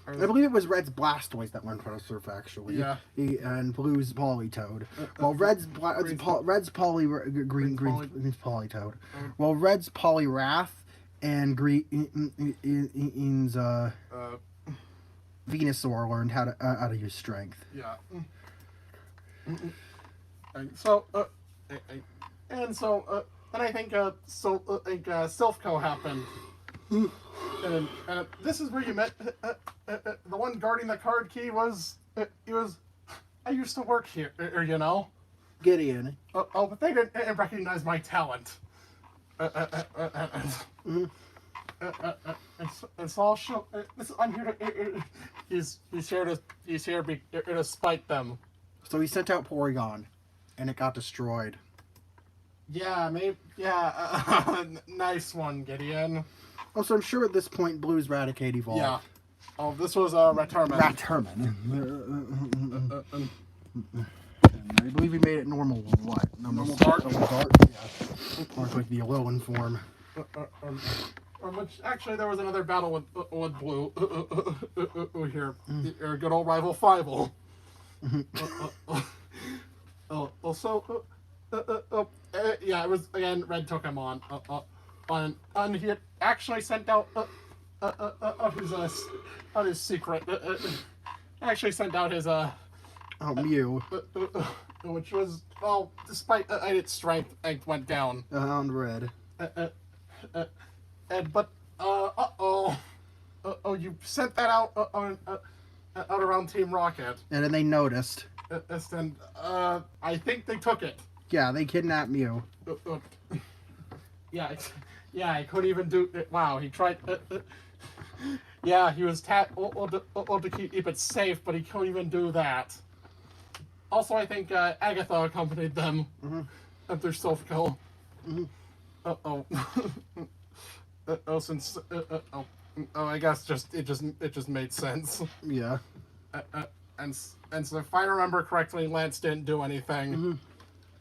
I believe it was Red's Blastoise that learned how to surf, actually. Yeah. And Blue's Politoad. Well, Red's Green's Politoad. Well, Red's Poliwrath and Green's Venusaur learned how to use Strength. Yeah. And so then I think Silphco happened. And this is where you met the one guarding the card key was I used to work here, you know. Gideon. But they didn't recognize my talent. And so I'll show. I'm here to. He's here to spite them. So he sent out Porygon, and it got destroyed. Yeah, maybe. Yeah, nice one, Gideon. Also, I'm sure at this point Blue's Raticate evolved. Yeah. Oh, this was Raturman. I believe he made it normal. What? Normal Dart. Yeah. Or like the Alolan form. Which actually there was another battle with Blue here. Good old rival Fivel. Yeah, it was again. Red took him on. And he had actually sent out his secret. Actually sent out his Mew. Which was despite its strength, it went down. On Red. But you sent that out around Team Rocket. And then they noticed. And I think they took it. Yeah, they kidnapped Mew. Yeah, yeah, he couldn't even do it. Wow, he tried. Yeah, he was to keep it safe, but he couldn't even do that. Also, I think Agatha accompanied them at their self-kill. Uh-oh. Since I guess it just made sense. Yeah. And so if I remember correctly, Lance didn't do anything.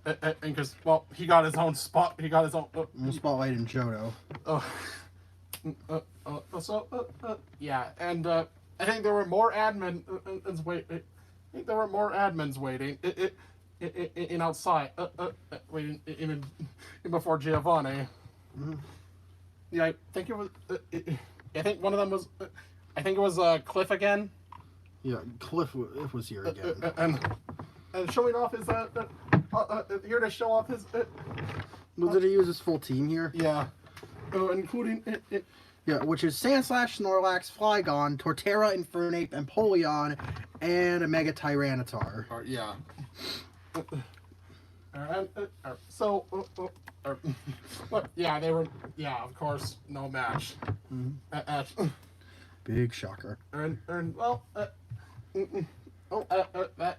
And because he got his own spot. He got his own Spotlight in Johto. Yeah, and I think there were more admins waiting in outside, waiting even before Giovanni. Yeah, I think it was. I think one of them was. I think it was Cliff again. Yeah, Cliff was here again. And showing off his here to show off his. Did he use his full team here? Yeah, including it. Yeah, which is Sandslash, Snorlax, Flygon, Torterra, Infernape, Empoleon, and a Mega Tyranitar. Yeah. Yeah, they were. Yeah, of course, no match. Big shocker.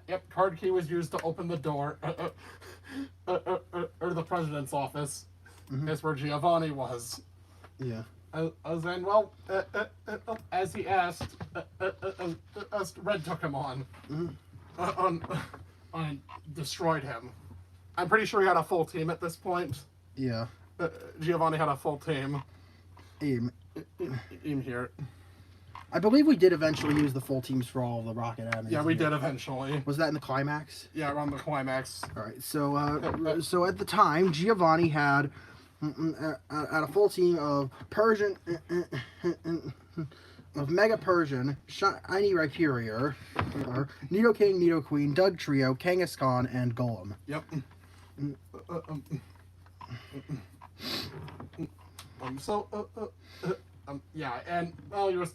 Yep, card key was used to open the door, or the president's office. That's where Giovanni was. Yeah. As he asked, Red took him on, and destroyed him. I'm pretty sure he had a full team at this point. Yeah. Giovanni had a full team. Aim Here. I believe we did eventually use the full teams for all of the Rocket admins. Yeah, we did eventually. Was that in the climax? Yeah, around the climax. All right. So at the time, Giovanni had a full team of Persian, of Mega Persian, Shiny Rhyperior, Nidoking, Nidoqueen, Doug Trio, Kangaskhan, and Golem. Yep. Yeah, and well, it was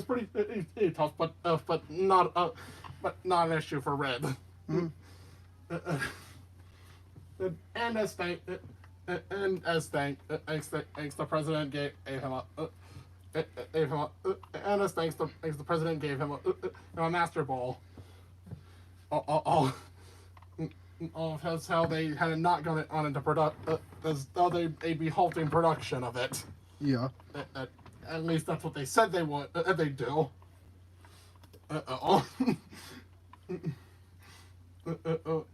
pretty tough, but not an issue for Red. And as thanks, the president gave him the president gave him a Master Ball. That's how they had not gone on into production. As though they'd be halting production of it. Yeah. At least that's what they said they would. They do.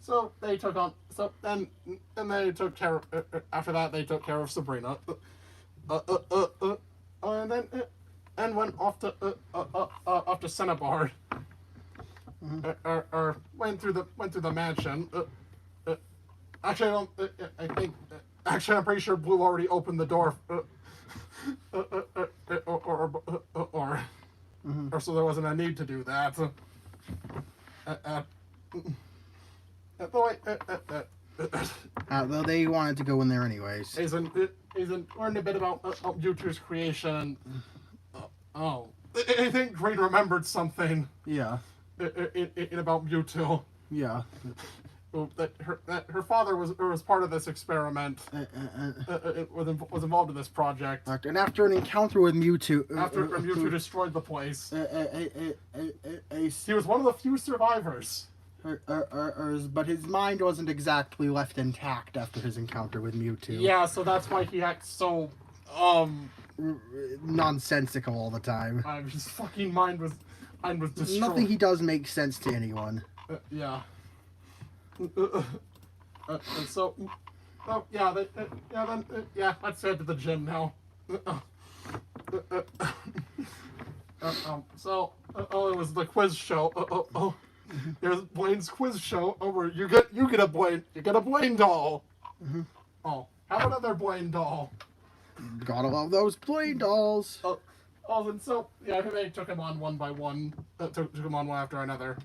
So they took on. So then they took care of. After that, they took care of Sabrina. And went off to Cinnabar. Or went through the mansion. Actually, I don't. I think. Actually, I'm pretty sure Blue already opened the door. Or so there wasn't a need to do that. Though they wanted to go in there anyways. Learned a bit about Mewtwo's creation. I think Green remembered something. Yeah. In about Mewtwo. Yeah. That her father was part of this experiment. Was involved in this project. And after an encounter with Mewtwo, after Mewtwo destroyed the place, he was one of the few survivors. But his mind wasn't exactly left intact after his encounter with Mewtwo. Yeah, so that's why he acts so nonsensical all the time. His fucking mind was destroyed. Nothing he does makes sense to anyone. Yeah. So, let's head to the gym now. It was the quiz show. There's Blaine's quiz show. Where you get a Blaine doll. Oh, have another Blaine doll. Gotta love those Blaine dolls. And so they took him on one by one. Took him on one after another.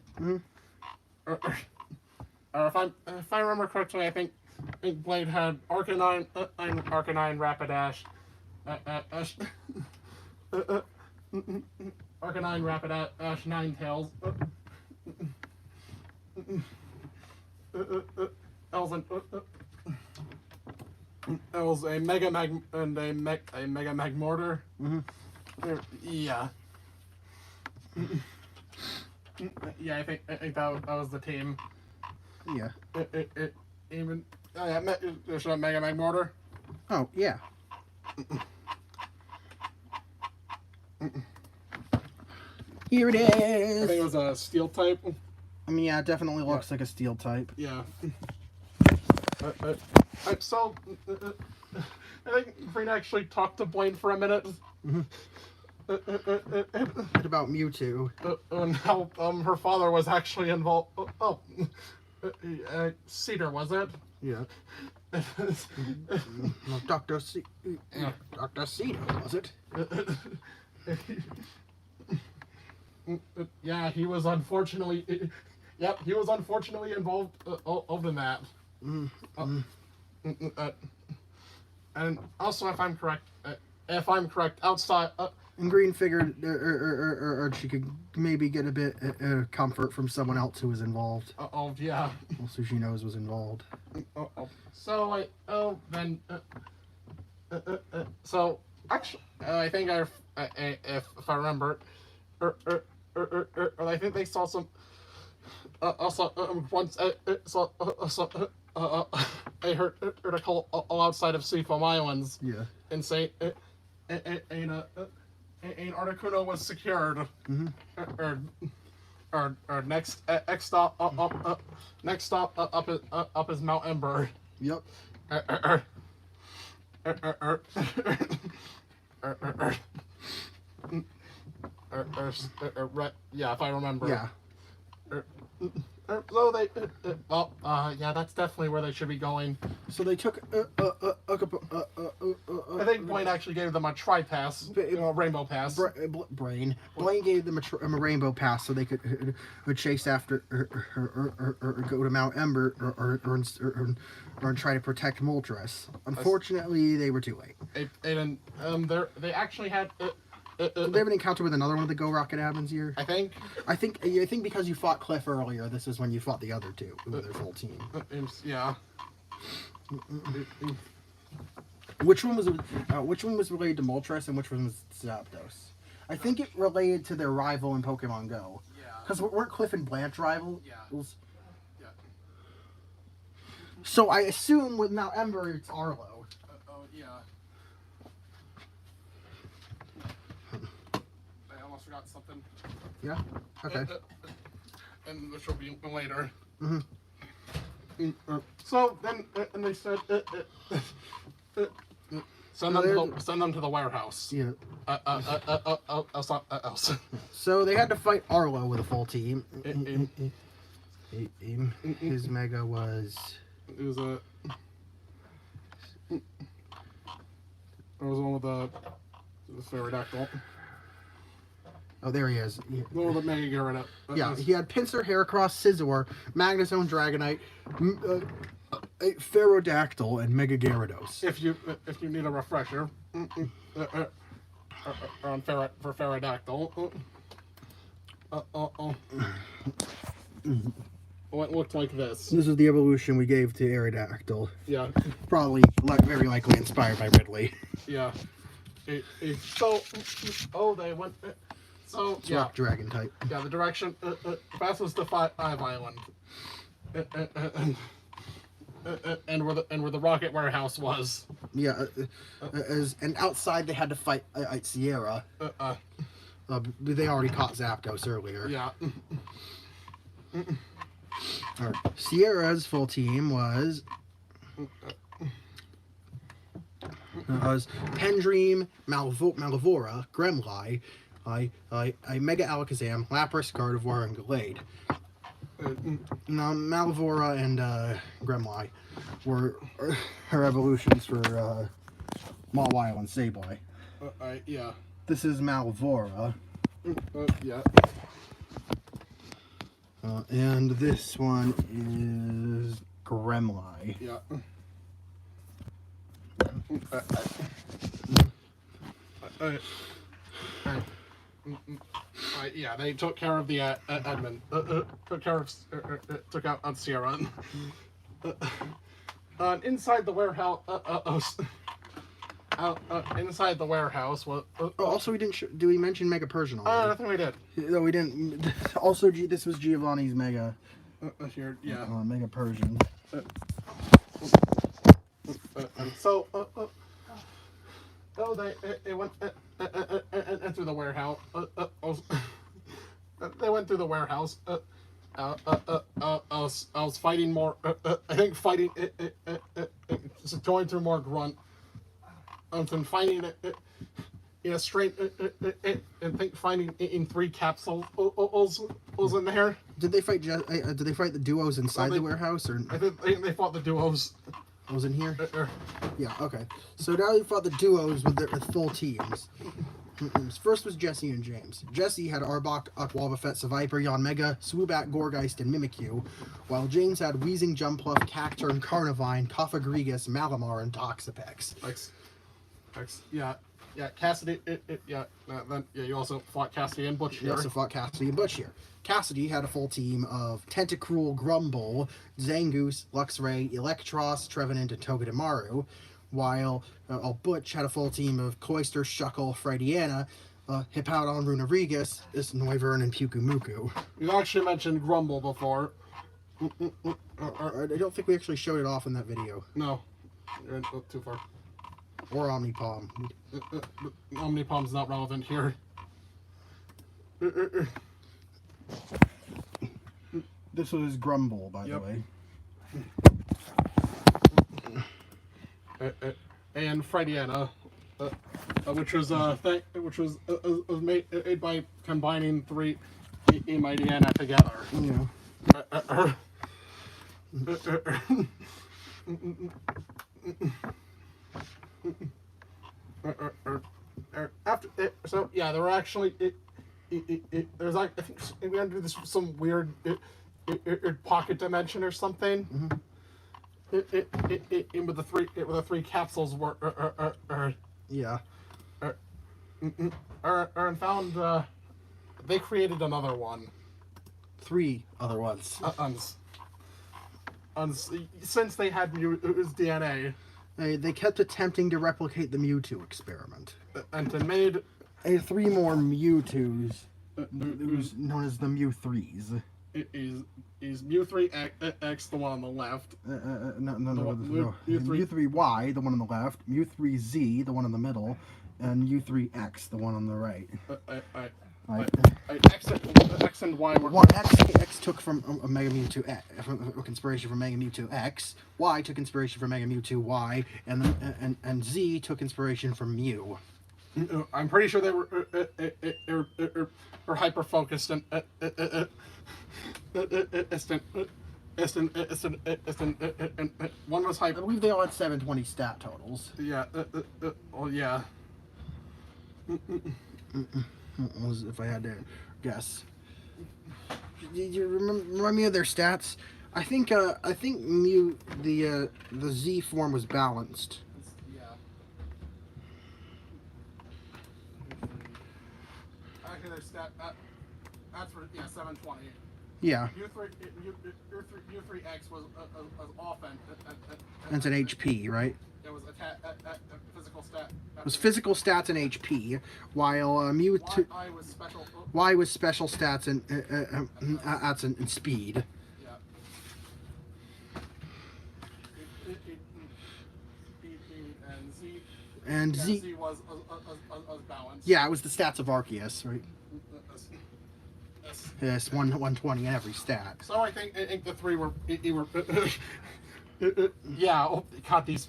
Or if I remember correctly, I think Blade had Arcanine, Rapidash, Arcanine, Rapidash, Ninetales, It was a Mega Mag and a Mega Mag Mortar. Yeah. Yeah, I think that was the team. Yeah. Even there's a Mega Mag Mortar. Oh, yeah. Here it I think it is. was a steel type. I mean, yeah, it definitely looks like a steel type. Yeah. So, I think Green actually talked to Blaine for a minute. What about Mewtwo? And how her father was actually involved. Cedar, was it? Yeah. No, Dr. C. Dr. Cedar, was it? Yeah, he was unfortunately. Yep, he was unfortunately involved in that. And also, if I'm correct, outside. And Green figured she could maybe get a bit of comfort from someone else who was involved. Yeah. Also, she knows was involved. So so actually, I think if I remember, I think they saw some. Also, once I heard article outside of Seafoam Islands. Yeah. And say an Articuno was secured. Or next stop up is Mount Ember. Yep. Yeah, if I remember. Yeah. So they, yeah, that's definitely where they should be going. So they took I think Blaine actually gave them a tri-pass, rainbow pass. Blaine gave them a rainbow pass so they could chase after or go to Mount Ember or try to protect Moltres. Unfortunately, they were too late. And they actually had. Did they have an encounter with another one of the Go Rocket admins here? I think because you fought Cliff earlier, this is when you fought the other two with their full team. Yeah. Which one was related to Moltres and which one was Zapdos? I think it related to their rival in Pokemon Go. Yeah. Because weren't Cliff and Blanche rivals? Yeah. Yeah. So I assume with Mount Ember, it's Arlo. Yeah. I almost forgot something. Yeah? Okay. And which will be later. Mm-hmm. So then, and they said, send them to the warehouse. Yeah. Else. So they had to fight Arlo with a full team. His Mega was... It was one with the Pterodactyl. Oh, there he is. Yeah. One with the Mega Gyarados. Yeah, he had Pinsir, Heracross, Scizor, Magnezone, Dragonite, Pterodactyl, and Mega Gyarados. If you need a refresher, on for Pterodactyl. Well, it looked like this. This is the evolution we gave to Aerodactyl. Yeah. Probably, very likely inspired by Ridley. Yeah. So, they went. So It's yeah. Rock Dragon type. Yeah, the direction. Fast was to Five Island. And where the rocket warehouse was. Yeah, and outside they had to fight Sierra. They already caught Zapdos earlier. Yeah. Sierra's full team was Pendream, Malivora, Gremlai, Mega Alakazam, Lapras, Gardevoir, and Gallade. Now, Malivora and Gremlai were her evolutions for Mawile and Sableye. Yeah. This is Malivora. Yeah. And this one is Gremlai. Yeah. Yeah, they took care of the admin. Took out Sierra. inside the warehouse. Inside the warehouse. Also, we didn't. Do we mention Mega Persian I already? think we did. No, we didn't. Also, this was Giovanni's Mega. Here, yeah. Mega Persian. And so, they went through the warehouse. They went through the warehouse. I was fighting more. I think fighting. Just going through more grunt. And finding it in a straight. And think finding in 3 capsules was in there. Did they fight? Did they fight the duos inside the warehouse, or I think they fought the duos. Was in here? Yeah. Okay. So now they fought the duos with full teams. First was Jesse and James. Jesse had Arbok, Aquabafet, Seviper, Yanmega, Swoobat, Gorgeist, and Mimikyu, while James had Weezing, Jumpluff, Cacturne, Carnivine, Cofagrigus, Malamar, and Toxapex. Yeah, Cassidy. Then you also fought Cassidy and Butch here. He also fought Cassidy and Butch here. Cassidy had a full team of Tentacruel, Grumble, Zangoose, Luxray, Electros, Trevenant, and Togedemaru, while Butch had a full team of Cloyster, Shuckle, Freudiana, Hippowdon, Runerigus, Noivern, and Pukumuku. You actually mentioned Grumble before. I don't think we actually showed it off in that video. No, you're too far. Or Omnipom. Omnipom's not relevant here. This was Grumble, by the way. And Freudiana, which was made by combining 3 Mightyana together. Yeah. After so yeah, there were actually there's like I think we had to do this some weird pocket dimension or something. Mm-hmm. With the 3 capsules were Yeah. and found they created another one. 3 other ones. Since they had Mewtwo's DNA. They kept attempting to replicate the Mewtwo experiment. And they made 3 more Mewtwo's. It was known as the Mew3s. Is Mew3X the one on the left? No. Mew3. Mew3Y, the one on the left. Mew3Z, the one in the middle. And Mew3X, the one on the right. X and Y were... X took from Mega Mewtwo X, from inspiration from Mega Mewtwo X. Y took inspiration from Mega Mewtwo Y, and Z took inspiration from Mew. I'm pretty sure they were hyper focused and one was hyper. I believe they all had 720 stat totals. Yeah. Well, yeah. If I had to guess. You remind me of their stats? I think Mew the Z form was balanced. Yeah. Actually, their stat that's for 720. Yeah. U3X was offense. That's an HP, right? It was physical stat. It was physical stats and HP, while Mewtwo Y was special stats and speed. Yeah. And Z was balanced. Yeah, it was the stats of Arceus, right? Yes, 120 in every stat. So I think the 3 were yeah. God, these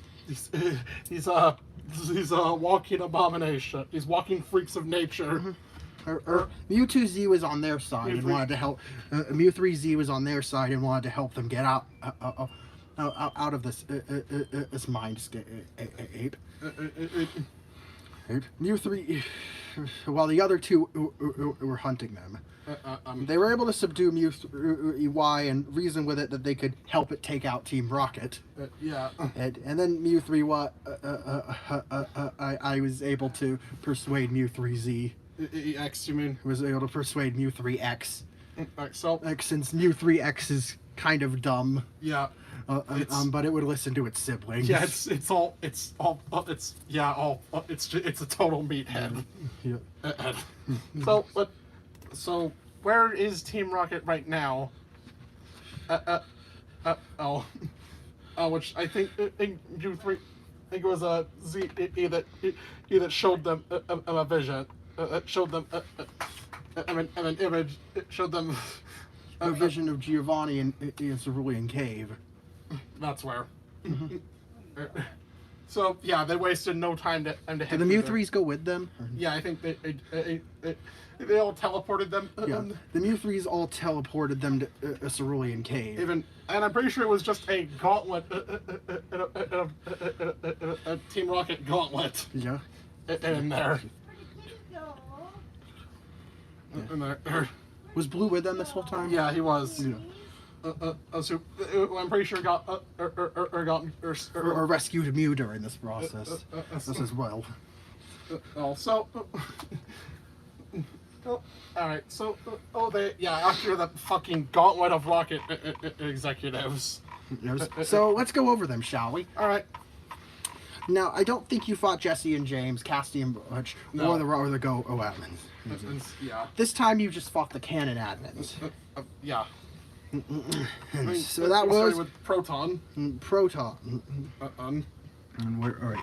walking abomination, these walking freaks of nature. Mewtwo Z was on their side and wanted to help. Mew3Z was on their side and wanted to help them get out of this mindscape. Mew3, while the other 2 were hunting them. They were able to subdue Mew3Y and reason with it that they could help it take out Team Rocket. Yeah. And then Mew3Y, I was able to persuade Mew3Z. X, you mean? Was able to persuade Mew3X. So Since Mew3X is kind of dumb. Yeah. But it would listen to its siblings. Yeah, it's a total meathead. Yeah. So where is Team Rocket right now? Which I think you three, I think it was that showed them a vision, showed them an image, it showed them A vision of Giovanni in a cerulean cave. That's where. So yeah, they wasted no time to Did hit the Mew3s go with them? Yeah, I think they all teleported them. Yeah, the Mew3s all teleported them to a cerulean cave. And I'm pretty sure it was just a gauntlet, a Team Rocket gauntlet. Yeah. In there. In there. Was Blue with them this whole time? Yeah, he was. Yeah. So I'm pretty sure got Or rescued Mew during this process. This as well. Also. All right. So after the fucking gauntlet of Rocket executives. So let's go over them, shall we? All right. Now, I don't think you fought Jesse and James, Casty and Butch, No. or the Go admins. Yeah. This time you just fought the Canon admins. Yeah. So that was with Proton. Proton. And all right.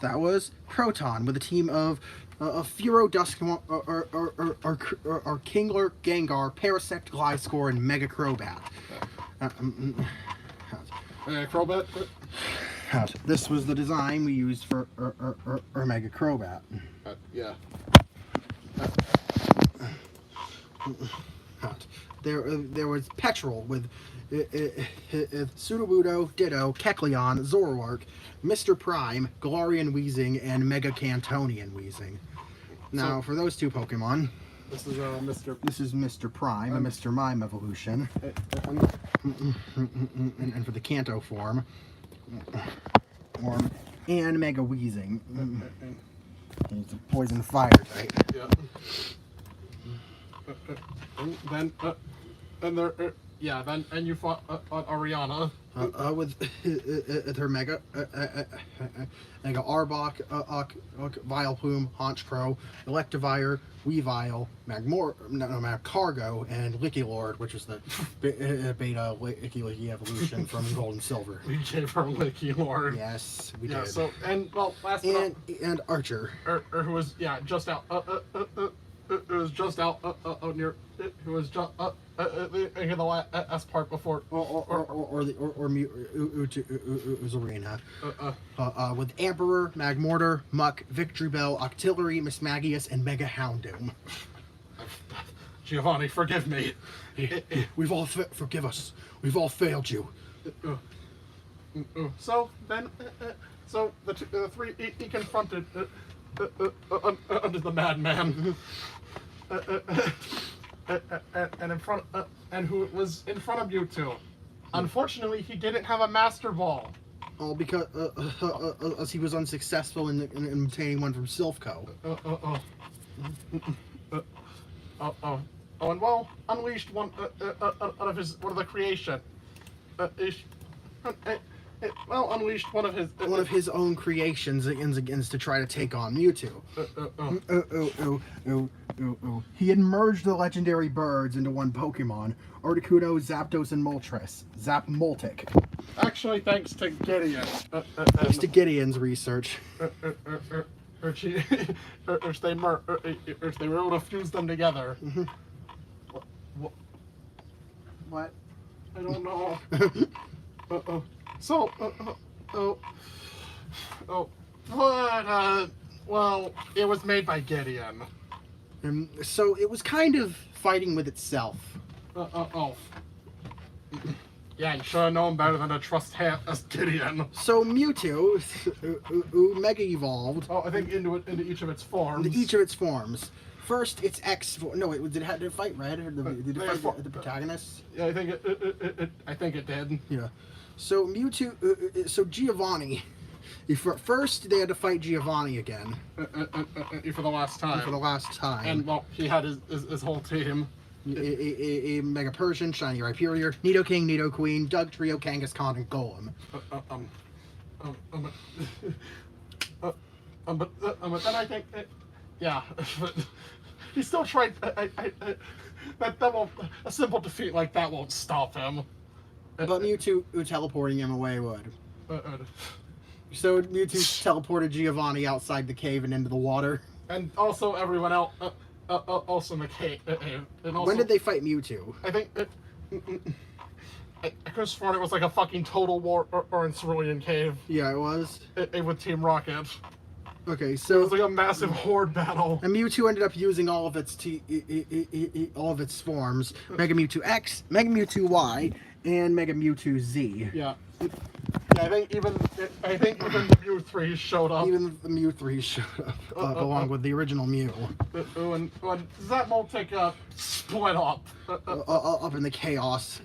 That was Proton with a team of Furo, Duskmon, or Kingler, Gengar, Parasect, Gliscor, and Mega Crobat. Crobat. This was the design we used for Mega Crobat. Yeah. There was Petrol with Sudowoodo, Ditto, Kecleon, Zoroark, Mr. Prime, Galarian Weezing, and Mega Cantonian Weezing. Now, for those two Pokemon, this is Mr. This is Mr. Prime, a Mr. Mime evolution. And for the Kanto form, and Mega Weezing. He's a poison fire type. Yeah. Then you fought Ariana. With her Mega Arbok, Vileplume, Honchkrow, Electivire, Weavile, Magcargo, and Lickylord, which was the beta Licky evolution from Gold and Silver. We gave her Lickylord. Yes, we Yeah. did. So last and Archer. Who was just out. It was just out near. Who was just in the last part before. Or Zarina. With Emperor, Magmortar, Muck, Victreebel, Octillery, Mismagius, and Mega Houndoom. Giovanni, forgive me. We've all forgive us. We've all failed you. So then, the three he confronted under the madman, and in front and who was in front of you two. Unfortunately, he didn't have a Master Ball. All because he was unsuccessful in obtaining one from Silphco. And well, unleashed one of the creation. Unleashed one of his own creations against to try to take on Mewtwo. He had merged the legendary birds into one Pokemon: Articuno, Zapdos, and Moltres. Zapmoltic. Actually, thanks to Gideon. Thanks to Gideon's research. They were able to fuse them together. What? I don't know. Well, it was made by Gideon. So it was kind of fighting with itself. Yeah, you should have known better than to trust as Gideon. So Mewtwo, Mega Evolved. Oh, I think into each of its forms. Into each of its forms. First, its X form. No, did it fight Red? Or did it fight the protagonist? Yeah, I think it did. Yeah. So Mewtwo, so Giovanni. First, they had to fight Giovanni again. For the last time. For the last time. And well, he had his whole team. a Mega Persian, Shiny Rhyperior, Nidoking, Nidoqueen, Dugtrio, Kangaskhan, and Golem. But then I think, yeah, but he still tried. That won't, a simple defeat like that won't stop him. But Mewtwo teleporting him away would. So Mewtwo teleported Giovanni outside the cave and into the water. And also everyone else, also in the cave. And also, When did they fight Mewtwo? I think I could have sworn it was like a fucking Total War or in Cerulean Cave. Yeah, it was. With Team Rocket. Okay, It so was like a massive horde battle. and Mewtwo ended up using all of its forms: Mega Mewtwo X, Mega Mewtwo Y, and Mega Mewtwo Z. Yeah. I think even the Mew 3 showed up. Even the Mew 3 showed up along with the original Mew. When that Moltek split up. Up in the chaos.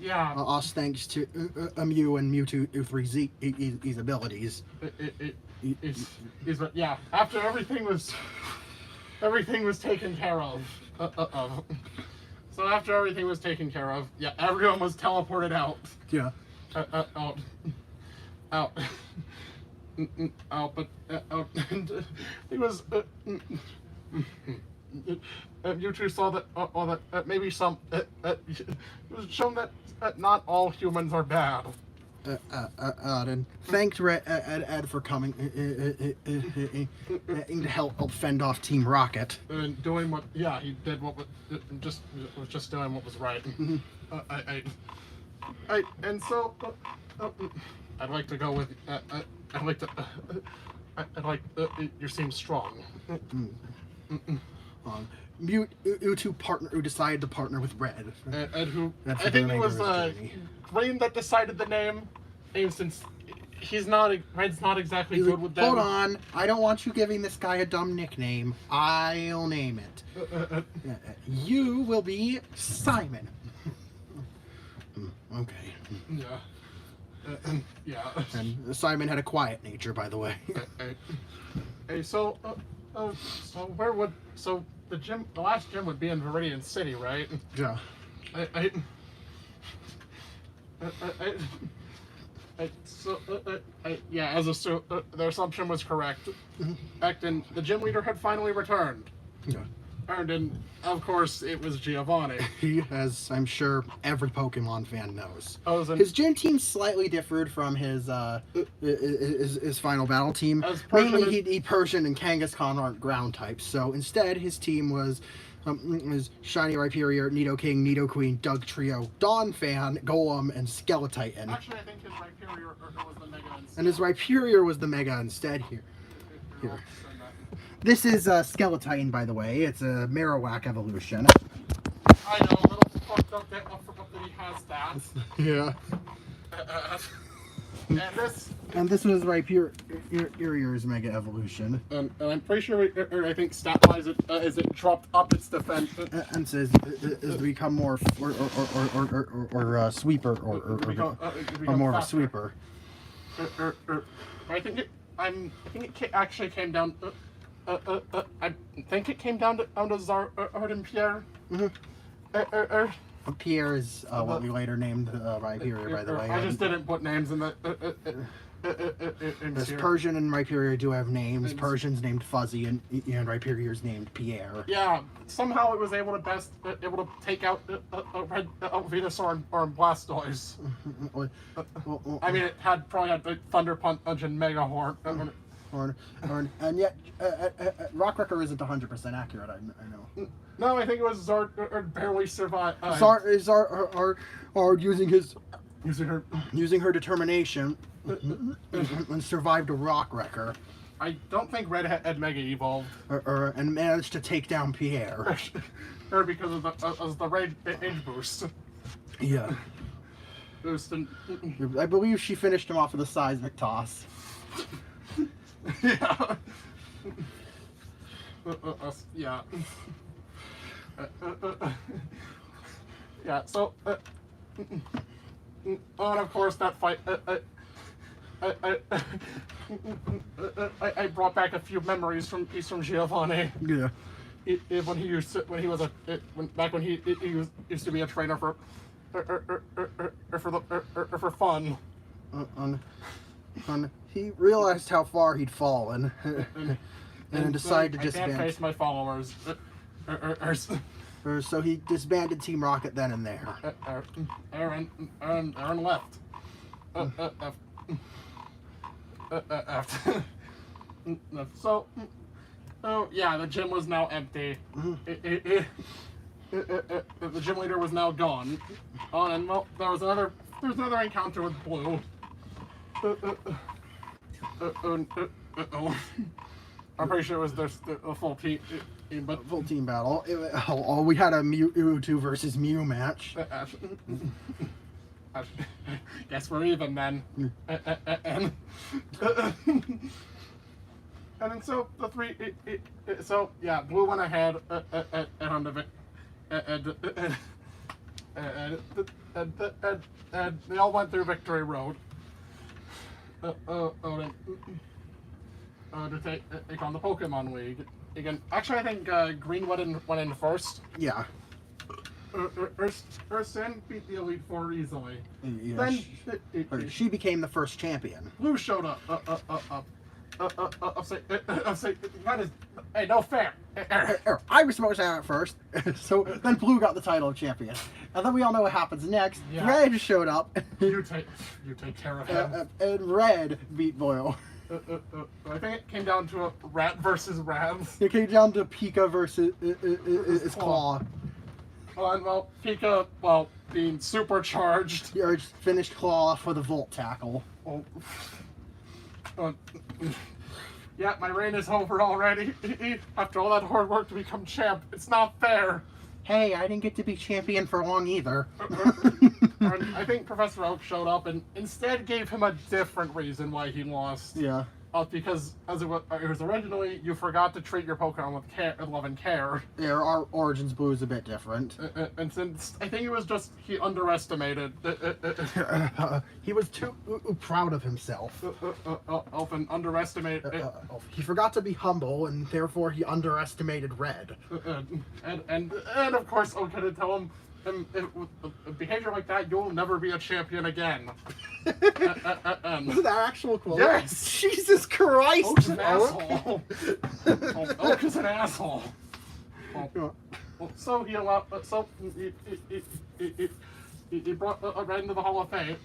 Yeah. Us thanks to a Mew and Mewtwo 3's abilities. Yeah. After everything was taken care of. So after everything was taken care of, yeah, everyone was teleported out. Yeah. Out. But and it was. Mewtwo saw that maybe some. It was shown that not all humans are bad. And thanked Ed for coming to help fend off Team Rocket. And doing what? Yeah, he did what was just doing what was right. And so I'd like to go with. I'd like you seem strong. Mewtwo partner who decided to partner with Red. And who That's I the think it remainder was of his journey. Green that decided the name since Red's not exactly He's good like, with them. hold on, I don't want you giving this guy a dumb nickname. I'll name it. You will be Simon. Okay. Yeah. Yeah. And Simon had a quiet nature, by the way. Hey, so where would the last gym would be in Viridian City, right? Yeah. Yeah, as the assumption was correct. And the gym leader had finally returned. Yeah. And of course, it was Giovanni. He, as I'm sure every Pokemon fan knows. And His gym team slightly differed from his final battle team. Mainly, Persian and Kangaskhan aren't ground types, so instead his team was Shiny Rhyperior, Nidoking, Nidoqueen, Dugtrio, Donphan, Golem, and Skeletitan. Actually, I think his Rhyperior was the Mega instead. And his Rhyperior was the Mega instead here. This is Skeletitan, by the way. It's a Marowak evolution. I know, a little fucked up that he has that. Yeah. And this was Rhyperior's Mega evolution. And I'm pretty sure, I think stat-wise, it dropped up its defense. And says is to become more sweeper or more of a sweeper. I think it actually came down. I think it came down to Zard Pierre. Pierre is what we later named Rhyperior, by the way. I just didn't put names in the. There's Persian and Rhyperior do have names. Persian's named Fuzzy and Rhyperior's named Pierre. Yeah, somehow it was able to take out Red Venusaur or Blastoise. I mean, it probably had Thunder Punch and Mega Horn. And yet, Rock Wrecker isn't 100% accurate. I know. No, I think it was Zard barely survived. Zard are using her determination and survived a Rock Wrecker. I don't think Red had Mega Evolved. And managed to take down Pierre. Or because of the rage boost. Yeah. I believe she finished him off with a seismic toss. Yeah. Yeah. Yeah. So, and of course that fight. I brought back a few memories from Giovanni. Yeah. when he used to, back when he used to be a trainer for for fun. He realized how far he'd fallen and decided to I disband. can't face my followers. So he disbanded Team Rocket then and there. Aaron left. So, oh yeah, the gym was now empty. The gym leader was now gone. And well, there was another encounter with Blue. I'm pretty sure it was a full team, but Full team battle. We had a Mewtwo versus Mew match. Guess we're even then. And then so the three. So yeah, Blue went ahead on the and they all went through Victory Road. To take on the Pokemon League again. Actually, I think Green went in first. Yeah. Urson beat the Elite Four easily. Yeah, Then she became the first champion. Blue showed up. That is, hey, no fair. I was supposed to have it first, so then Blue got the title of champion, and then we all know what happens next. Yeah. Red showed up. You take care of him. And Red beat Boyle. I think it came down to a Rat versus Rats. It came down to Pika versus its Claw. And well, Pika, well, being supercharged. He finished Claw for the Volt Tackle. Yeah, my reign is over already. After all that hard work to become champ, it's not fair. Hey, I didn't get to be champion for long either. And I think Professor Oak showed up and instead gave him a different reason why he lost. Yeah. Because as it was originally, you forgot to treat your Pokemon with love and care. Yeah, our Origins Blue is a bit different. And since I think it was just he underestimated. He was too proud of himself. Often underestimate. He forgot to be humble, and therefore he underestimated Red. And of course, I'm gonna tell him. With a behavior like that, you'll never be a champion again. Was that actual quote? Yes! Jesus Christ! Oak's an asshole. Oak is an asshole. So he allowed. So he brought Red into the Hall of Fame,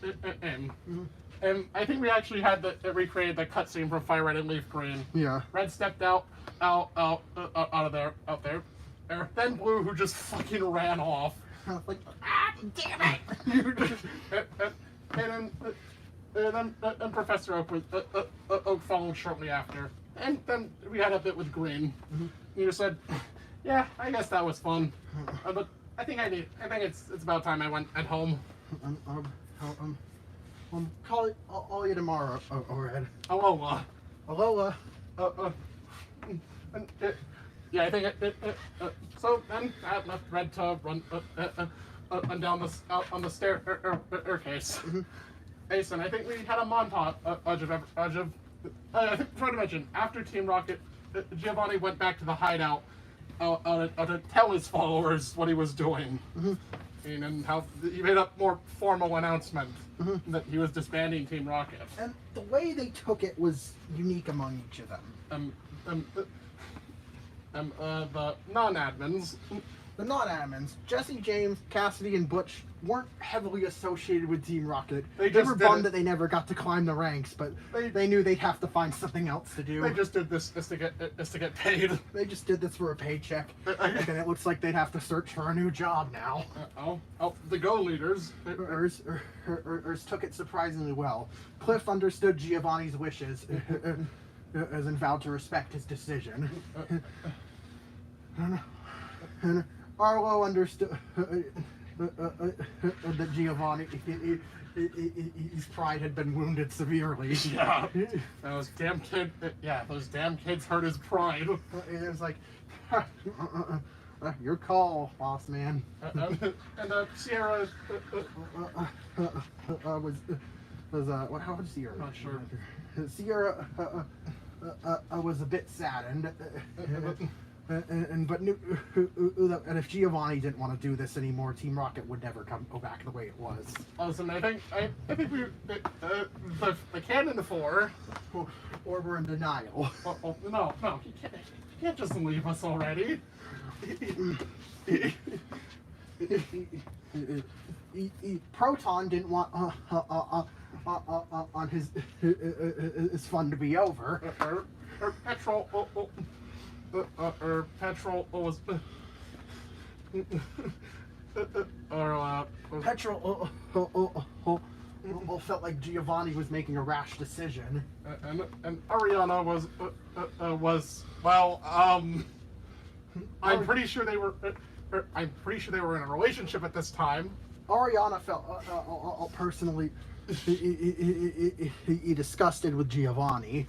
and I think we actually had recreated the cutscene from Fire Red and Leaf Green. Yeah. Red stepped out of there. Then Blue, who just fucking ran off. Like, ah, damn it! And then Professor Oak, Oak followed shortly after. And then we had a bit with Green. You just said, "Yeah, I guess that was fun, but I think it's about time I went at home." I'll you tomorrow, Red. Alola. Alola. Yeah, I think so then I left Red to run down the staircase. Ace, I think we had a montage of I think trying to mention after Team Rocket, Giovanni went back to the hideout to tell his followers what he was doing, and how he made a more formal announcement that he was disbanding Team Rocket. And the way they took it was unique among each of them. The non-admins. The non-admins, Jesse, James, Cassidy, and Butch, weren't heavily associated with Team Rocket. They were bummed that they never got to climb the ranks, but they knew they'd have to find something else to do. They just did this to get paid. They just did this for a paycheck, and then it looks like they'd have to search for a new job now. The Go leaders. Urs took it surprisingly well. Cliff understood Giovanni's wishes, as in vowed to respect his decision. And Arlo understood that Giovanni, his pride had been wounded severely. Yeah, those damn kids hurt his pride. It was like, your call, boss man. And Sierra how was Sierra? Not sure. Sierra was a bit saddened. And if Giovanni didn't want to do this anymore, Team Rocket would never go back the way it was. Listen, I think we the Canon 4. Or we're in denial. No, he can't just leave us already. Proton didn't want on his fun to be over. Petrol was Petrol felt like Giovanni was making a rash decision, and Ariana was well. I'm pretty sure they were. I'm pretty sure they were in a relationship at this time. Ariana felt personally he disgusted with Giovanni.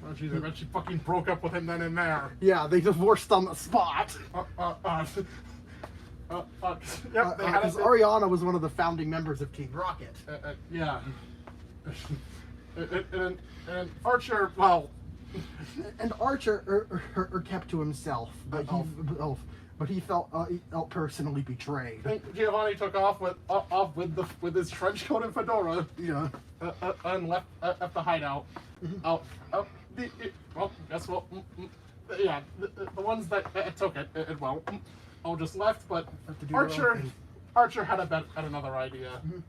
Oh, geez, I bet she fucking broke up with him then and there. Yeah, they divorced on the spot. Yep, Because Ariana was one of the founding members of Team Rocket. Yeah. And Archer, well... And Archer kept to himself, but he felt personally betrayed. And Giovanni took off with his trench coat and fedora. Yeah. And left the hideout. Well, guess what? Yeah, the ones that took it, all just left. But Archer had another idea. Mm-hmm.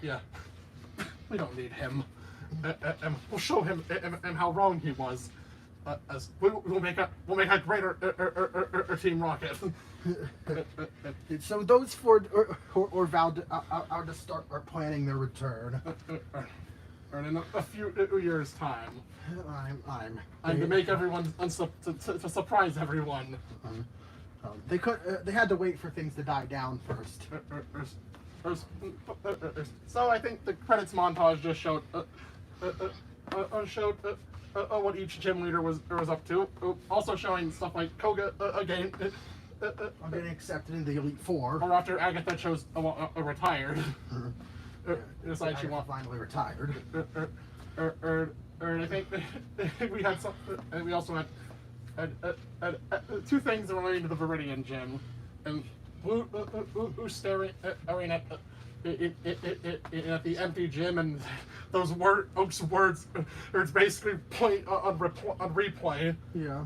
Yeah, we don't need him. And we'll show him and how wrong he was. As we'll make a greater Team Rocket. So those four or vowed to start planning their return. Or in a few years' time. I'm to make everyone to surprise everyone. They had to wait for things to die down first. So I think the credits montage just showed what each gym leader was up to. Also showing stuff like Koga again. Getting accepted in the Elite Four. Or after Agatha chose retired. Decided she finally retired. Or I think we had some. We also had two things relating to the Viridian Gym, and who's staring at the empty gym, and those words. It's basically point on replay. Yeah.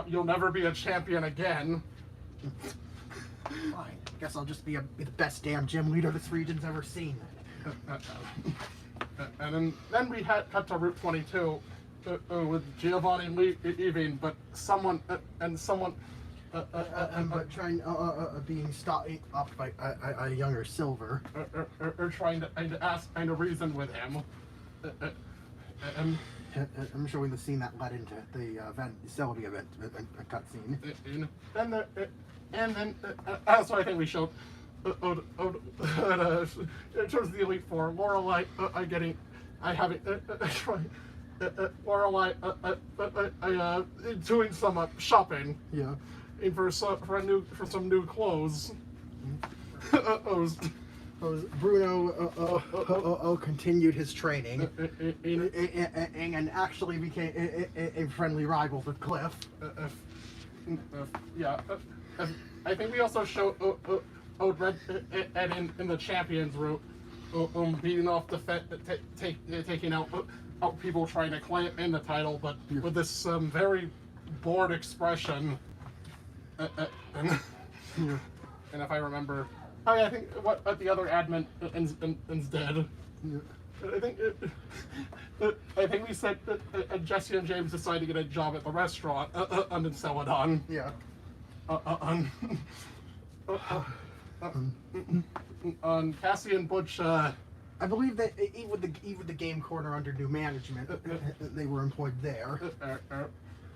You'll never be a champion again. Fine. Guess I'll just be the best damn gym leader this region's ever seen. And then we had cut to Route 22 with Giovanni leaving, but someone being stopped up by a younger Silver. Or trying to reason with him. I'm showing the scene that led into the Celebi event, a cutscene. And then so I think we showed towards the Elite Four, Lorelai doing some shopping. Yeah. For some new clothes. Bruno continued his training and actually became a friendly rival with Cliff. Yeah. I think we also showed Red Ed in the Champions route, beating off taking out people trying to claim the title, but with this very bored expression. And if I remember, I think what the other admin ends dead. Yeah. I think we said that Jesse and James decided to get a job at the restaurant in Celadon. Yeah. On Cassie and Butch. I believe that even with the game corner under new management, they were employed there.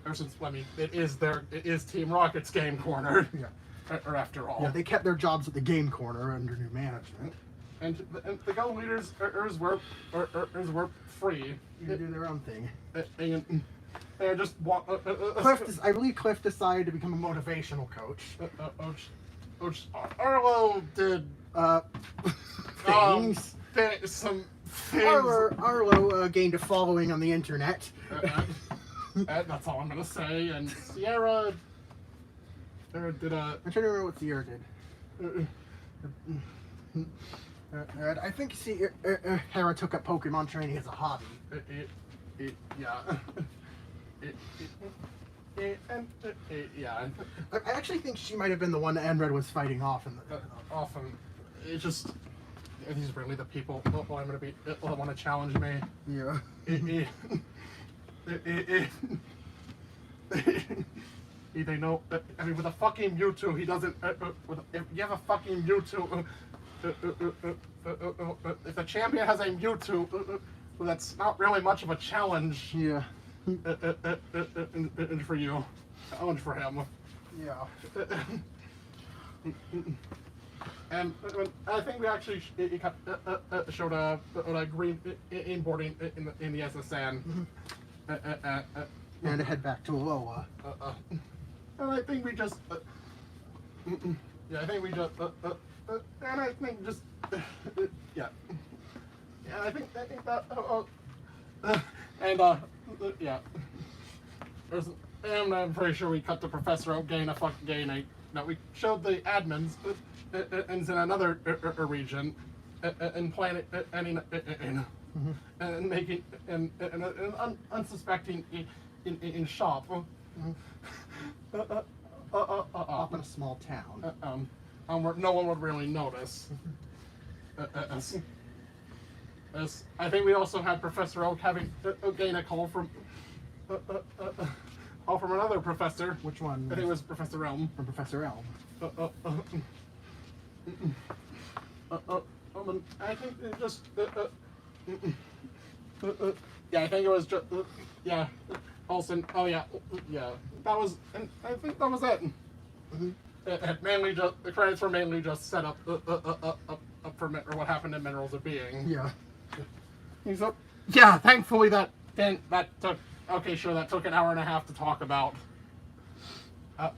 Ever since, I mean, it is Team Rocket's game corner. Yeah. Or after all. Yeah, they kept their jobs at the game corner under new management. And the Go leaders were free. You can do their own thing. And just walk. I believe Cliff decided to become a motivational coach. Arlo did things. Some things. Arlo gained a following on the internet. That's all I'm gonna say. And Sierra did a. I'm trying to remember what Sierra did. I think Hera took up Pokemon training as a hobby. Yeah. Yeah. I actually think she might have been the one that Enred was fighting off in the. Often, it's just these really the people who I'm gonna be want to challenge me. Yeah. They know. I mean, with a fucking Mewtwo, he doesn't. If you have a fucking Mewtwo, if the champion has a Mewtwo, that's not really much of a challenge. Yeah. And for you, challenge for him. Yeah. And I think we actually showed a green inboarding in the SSN. And to head back to Alola. And I think we just. Yeah, I think we just. And I think just. Yeah. Yeah, I think that. Yeah. And I'm pretty sure we cut to Professor O'Gain fucking Now we showed the admins in another region and planet and making and unsuspecting in shop. Up in a small town. Where no one would really notice. I think we also had Professor Oak gain a call from another professor. Which one? I think it was Professor Elm. From Professor Elm. I think it just. Yeah, I think it was just. Yeah, Olsen. Oh yeah, yeah. That was. And I think that was it. Mainly just the credits were mainly just set up for what happened in Minerals of Being. Yeah. So, yeah, thankfully that took. Okay, sure, that took an hour and a half to talk about. But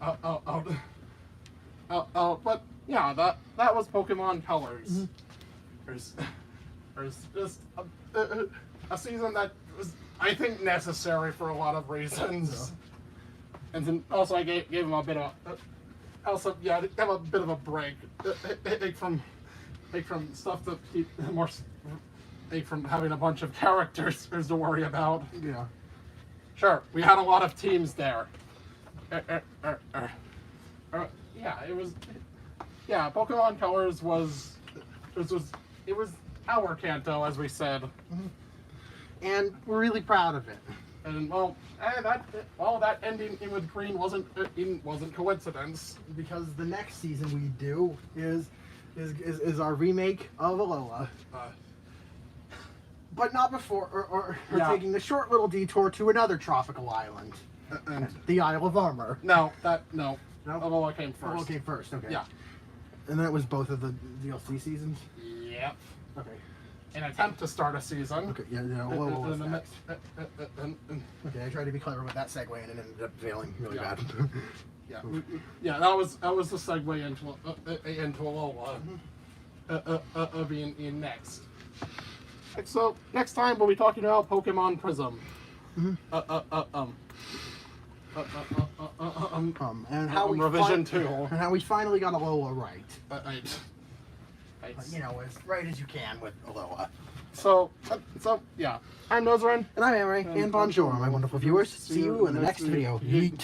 yeah, that was Pokemon Colors. There's just a season that was, I think, necessary for a lot of reasons. And then also I gave him a bit of also yeah, have a bit of a break from stuff to keep more from having a bunch of characters to worry about. Yeah. Sure, we had a lot of teams there. Yeah, it was. Yeah, Pokemon Colors was our Kanto, as we said, and we're really proud of it. and that ending in with Green wasn't coincidence, Because the next season we do is our remake of Alola. But not before, or Yeah. taking the short little detour to another tropical island, and the Isle of Armor. no, No? Alola came first. Alola came first, okay. Yeah. And then it was both of the DLC seasons? Yep. Okay. An attempt to start a season. Okay, yeah, Alola was next. and Okay, I tried to be clever with that segue and it ended up failing really Yeah. bad. Yeah, that was the segue into Alola being in next. So next time we'll be talking about Pokemon Prism. And how we revision 2. and how we finally got Alola right. You As right as you can with Alola. So yeah, I'm Nozarin. And I'm Emery, and bonjour, my wonderful viewers. See you in the next video. Yeet.